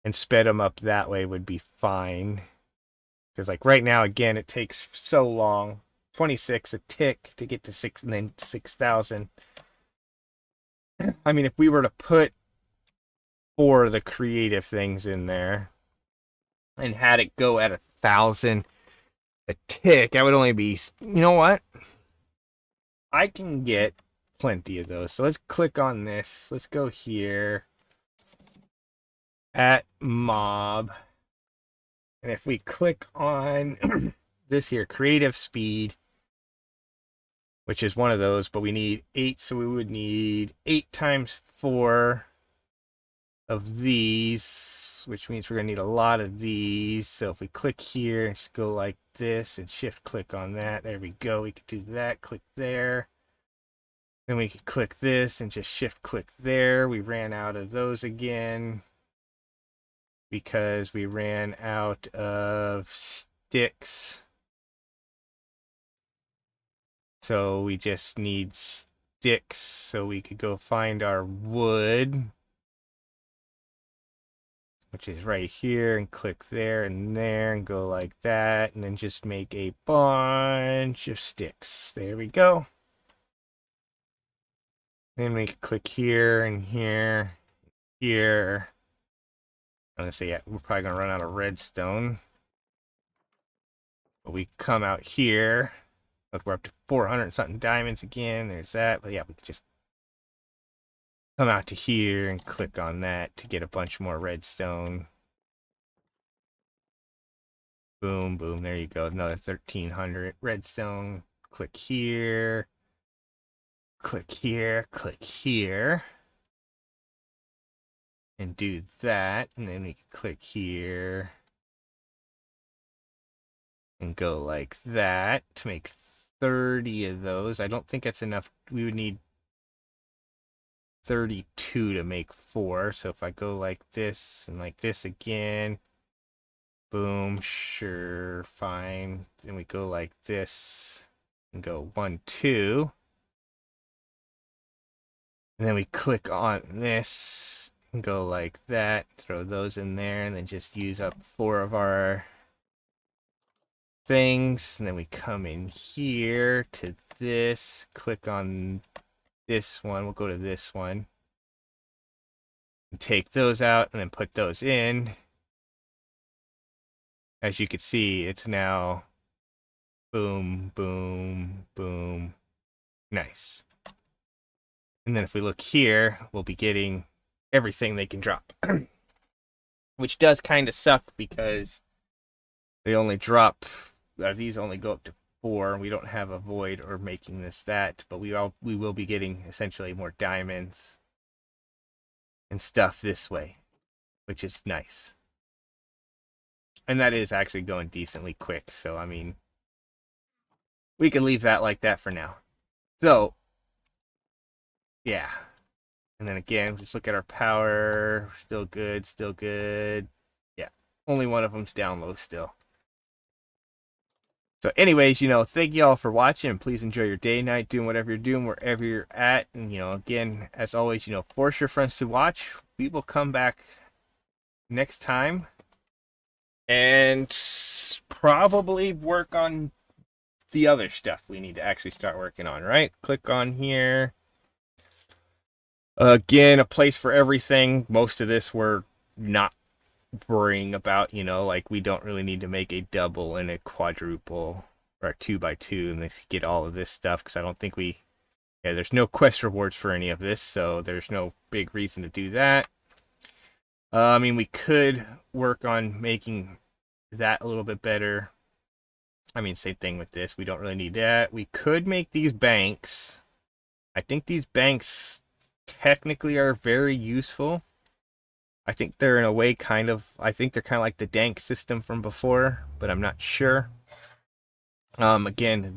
S1: and sped them up that way would be fine. Because like right now, again, it takes so long. 26 a tick to get to 6 and then 6,000. I mean, if we were to put 4 of the creative things in there and had it go at 1,000 a tick, I would only be, you know what? I can get plenty of those. So let's click on this. Let's go here at mob. And if we click on this here, creative speed, which is one of those, but we need 8, so we would need 8 times 4 of these, which means we're going to need a lot of these. So if we click here, just go like this and shift click on that. There we go. We could do that. Click there. Then we could click this and just shift click there. We ran out of those again because we ran out of sticks. So we just need sticks so we could go find our wood. which is right here, and click there and go like that, and then just make a bunch of sticks. There we go. Then we click here and here, here. I'm gonna say, yeah, we're probably gonna run out of redstone. But we come out here. Look, we're up to 400 and something diamonds again. There's that. But yeah, we can just come out to here and click on that to get a bunch more redstone. Boom, boom. There you go. Another 1300 redstone. Click here. Click here. Click here. And do that. And then we can click here. And go like that to make 30 of those. I don't think that's enough. We would need 32 to make 4. So if I go like this and like this again, boom, sure, fine. Then we go like this and go 1, 2. And then we click on this and go like that, throw those in there, and then just use up 4 of our things. And then we come in here to this, click on this one. We'll go to this one. And take those out and then put those in. As you can see, it's now boom, boom, boom. Nice. And then if we look here, we'll be getting everything they can drop. Which does kind of suck because they only drop, these only go up to 4. And we don't have a void or making this that, but we will be getting essentially more diamonds and stuff this way, which is nice. And that is actually going decently quick, so I mean, we can leave that like that for now. So, yeah. And then again, just look at our power. Still good, still good. Yeah. Only one of them's down low still. So anyways, thank you all for watching. Please enjoy your day, night, doing whatever you're doing, wherever you're at. And, again, as always, force your friends to watch. We will come back next time and probably work on the other stuff we need to actually start working on, right? Click on here. Again, a place for everything. Most of this we're not worrying about, like we don't really need to make a double and a quadruple or a 2x2 and get all of this stuff because I don't think there's no quest rewards for any of this, so there's no big reason to do that. I mean, we could work on making that a little bit better. I mean, same thing with this. We don't really need that. We could make these banks. I think these banks technically are very useful. I think they're in a way I think they're kind of like the dank system from before, but I'm not sure. Again,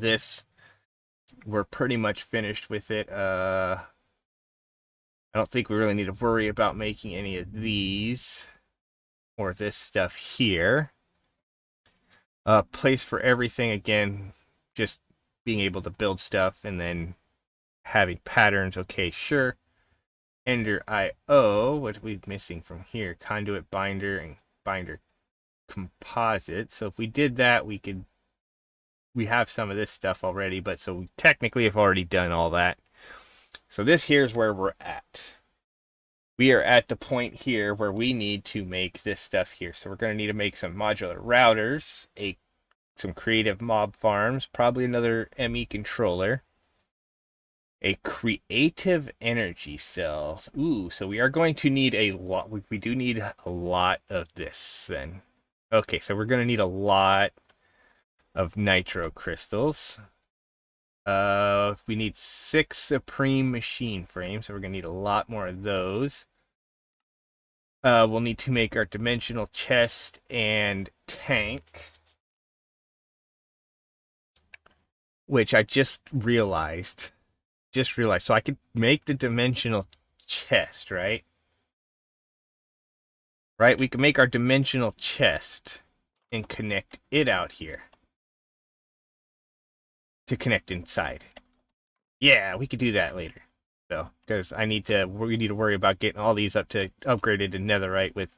S1: we're pretty much finished with it. I don't think we really need to worry about making any of these or this stuff here. Place for everything, again, just being able to build stuff and then having patterns. Okay, sure. Ender IO, what are we missing from here? Conduit, binder, and binder composite. So if we did that, we have some of this stuff already, but so we technically have already done all that. So this here is where we're at. We are at the point here where we need to make this stuff here. So we're going to need to make some modular routers, some creative mob farms, probably another ME controller, a creative energy cell. Ooh, so we are going to need a lot. We do need a lot of this then. Okay, so we're going to need a lot of nitro crystals. We need 6 supreme machine frames, so we're going to need a lot more of those. We'll need to make our dimensional chest and tank, which I just realized. So I could make the dimensional chest, right? Right, we can make our dimensional chest and connect it out here to connect inside. Yeah, we could do that later. So, because we need to worry about getting all these up to upgraded to netherite with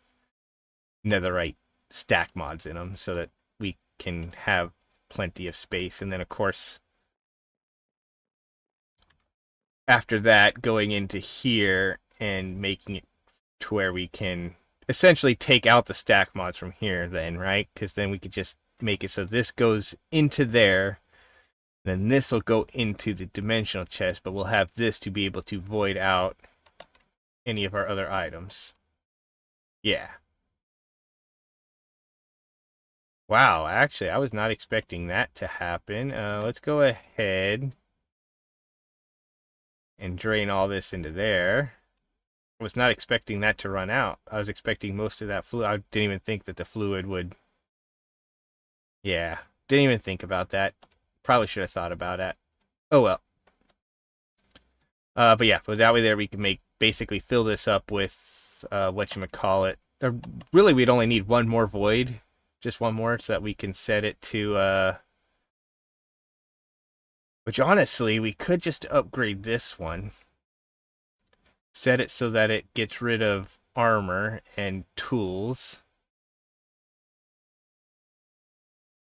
S1: netherite stack mods in them so that we can have plenty of space. And then, of course, after that, going into here and making it to where we can essentially take out the stack mods from here then, right? Because then we could just make it so this goes into there, then this will go into the dimensional chest, but we'll have this to be able to void out any of our other items. Yeah. Wow, actually, I was not expecting that to happen. Let's go ahead and drain all this into there. I was not expecting that to run out. I was expecting most of that fluid. I didn't even think that the fluid would... Yeah, didn't even think about that. Probably should have thought about it. Oh well. But yeah, but that way there we can basically fill this up with whatchamacallit. Really, we'd only need one more void. Just one more so that we can set it to... Which honestly, we could just upgrade this one. Set it so that it gets rid of armor and tools.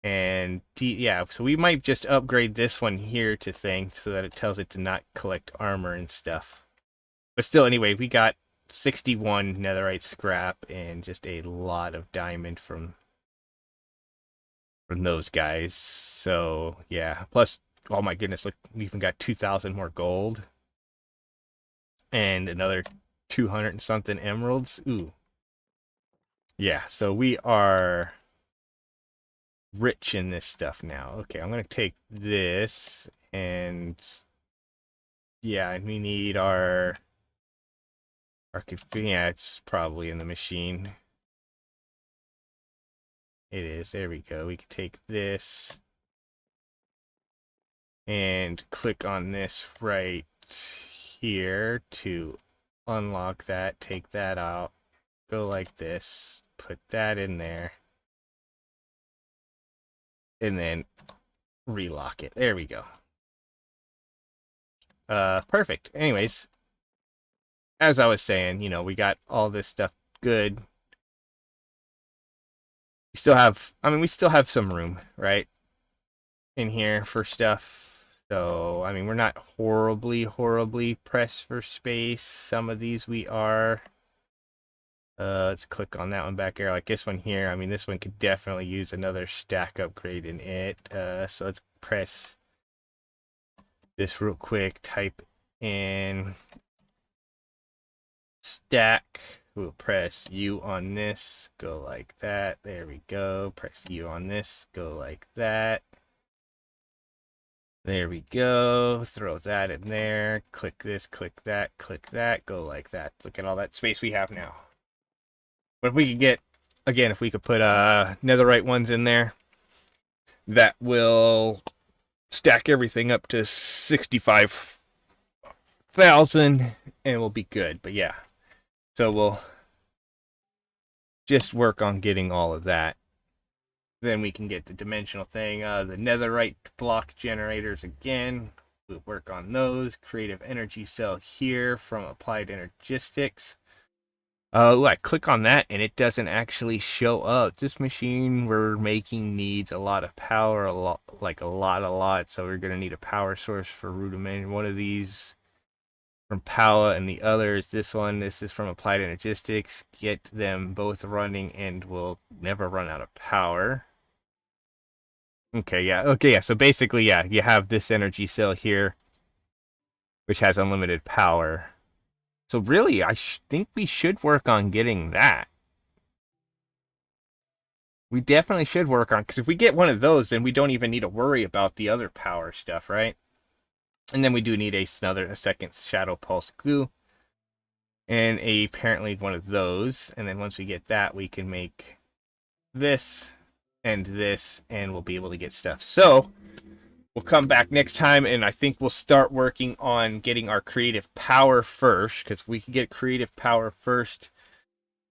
S1: And yeah, so we might just upgrade this one here to thing so that it tells it to not collect armor and stuff. But still, anyway, we got 61 netherite scrap and just a lot of diamond from those guys. So yeah, plus, oh my goodness, look, we even got 2,000 more gold and another 200 and something emeralds. Ooh, yeah. So we are rich in this stuff now. Okay, I'm gonna take this and yeah, we need our yeah, it's probably in the machine. It is. There we go. We can take this and click on this right here to unlock that. Take that out. Go like this. Put that in there. And then relock it. There we go. Perfect. Anyways, as I was saying, you know, we got all this stuff good. We still have, I mean, we still have some room, right, in here for stuff. So, I mean, we're not horribly pressed for space. Some of these we are. Let's click on that one back here. Like this one here. I mean, this one could definitely use another stack upgrade in it. So let's press this real quick. Type in stack. We'll press U on this. Go like that. There we go. Press U on this. Go like that. There we go. Throw that in there. Click this. Click that. Click that. Go like that. Look at all that space we have now. But if we could get, again, if we could put netherite ones in there, that will stack everything up to 65,000 and we'll be good. But yeah, so we'll just work on getting all of that. Then we can get the dimensional thing, the netherite block generators again. We'll work on those. Creative energy cell here from applied energistics. I click on that and it doesn't actually show up. This machine we're making needs a lot of power, a lot. So we're gonna need a power source for rudiment. One of these from Power and the other is this one. This is from Applied Energistics. Get them both running and we'll never run out of power. Okay, yeah. Okay, yeah. So basically, yeah, you have this energy cell here, which has unlimited power. So really, I think we should work on getting that. We definitely should work on, because if we get one of those, then we don't even need to worry about the other power stuff, right? And then we do need a second Shadow Pulse Glue. And apparently one of those. And then once we get that, we can make this and this, and we'll be able to get stuff. So we'll come back next time, and I think we'll start working on getting our creative power first, because if we can get creative power first,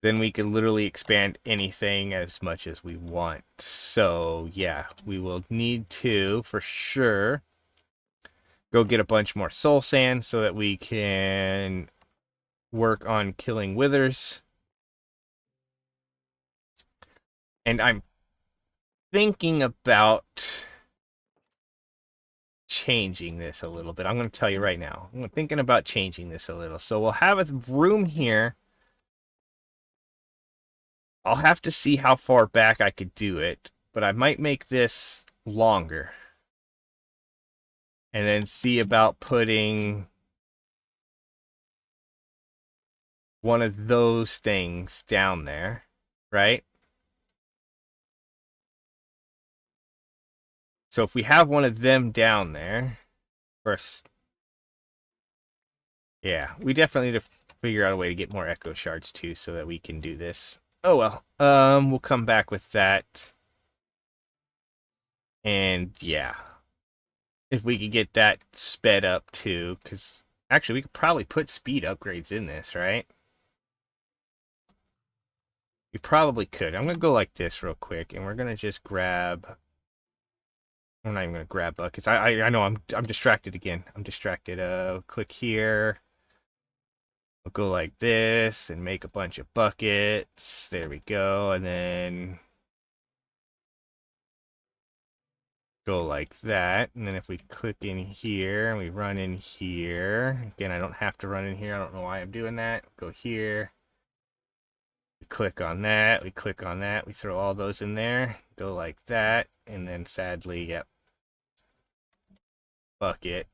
S1: then we can literally expand anything as much as we want. So yeah, we will need to, for sure, go get a bunch more soul sand so that we can work on killing withers. And I'm thinking about changing this a little bit. I'm going to tell you right now. I'm thinking about changing this a little. So we'll have a room here. I'll have to see how far back I could do it, but I might make this longer. And then see about putting one of those things down there, right? So if we have one of them down there, first, yeah, we definitely need to figure out a way to get more echo shards too, so that we can do this. Oh well, we'll come back with that, and yeah, if we could get that sped up too, because actually we could probably put speed upgrades in this, right? We probably could. I'm gonna go like this real quick, and we're gonna just grab. I'm not even gonna grab buckets. I know I'm distracted again. I'm distracted. Click here. We'll go like this and make a bunch of buckets. There we go, and then go like that. And then if we click in here and we run in here, again, I don't have to run in here. I don't know why I'm doing that. Go here. We click on that. We click on that. We throw all those in there. Go like that, and then sadly, yep, bucket.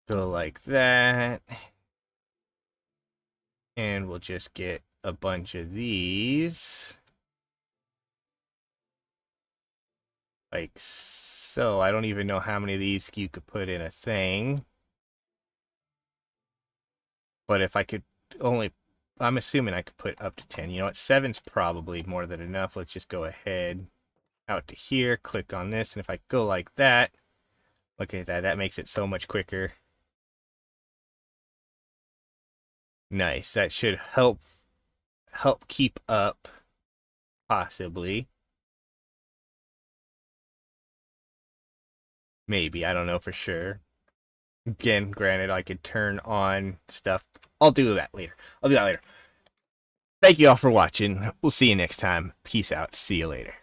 S1: Go like that. And we'll just get a bunch of these. Like so. I don't even know how many of these you could put in a thing. But if I could only... I'm assuming I could put up to 10. You know what? 7's probably more than enough. Let's just go ahead out to here. Click on this. And if I go like that... Look at that. That makes it so much quicker. Nice. That should help keep up, possibly. Maybe. I don't know for sure. Again, granted, I could turn on stuff. I'll do that later. I'll do that later. Thank you all for watching. We'll see you next time. Peace out. See you later.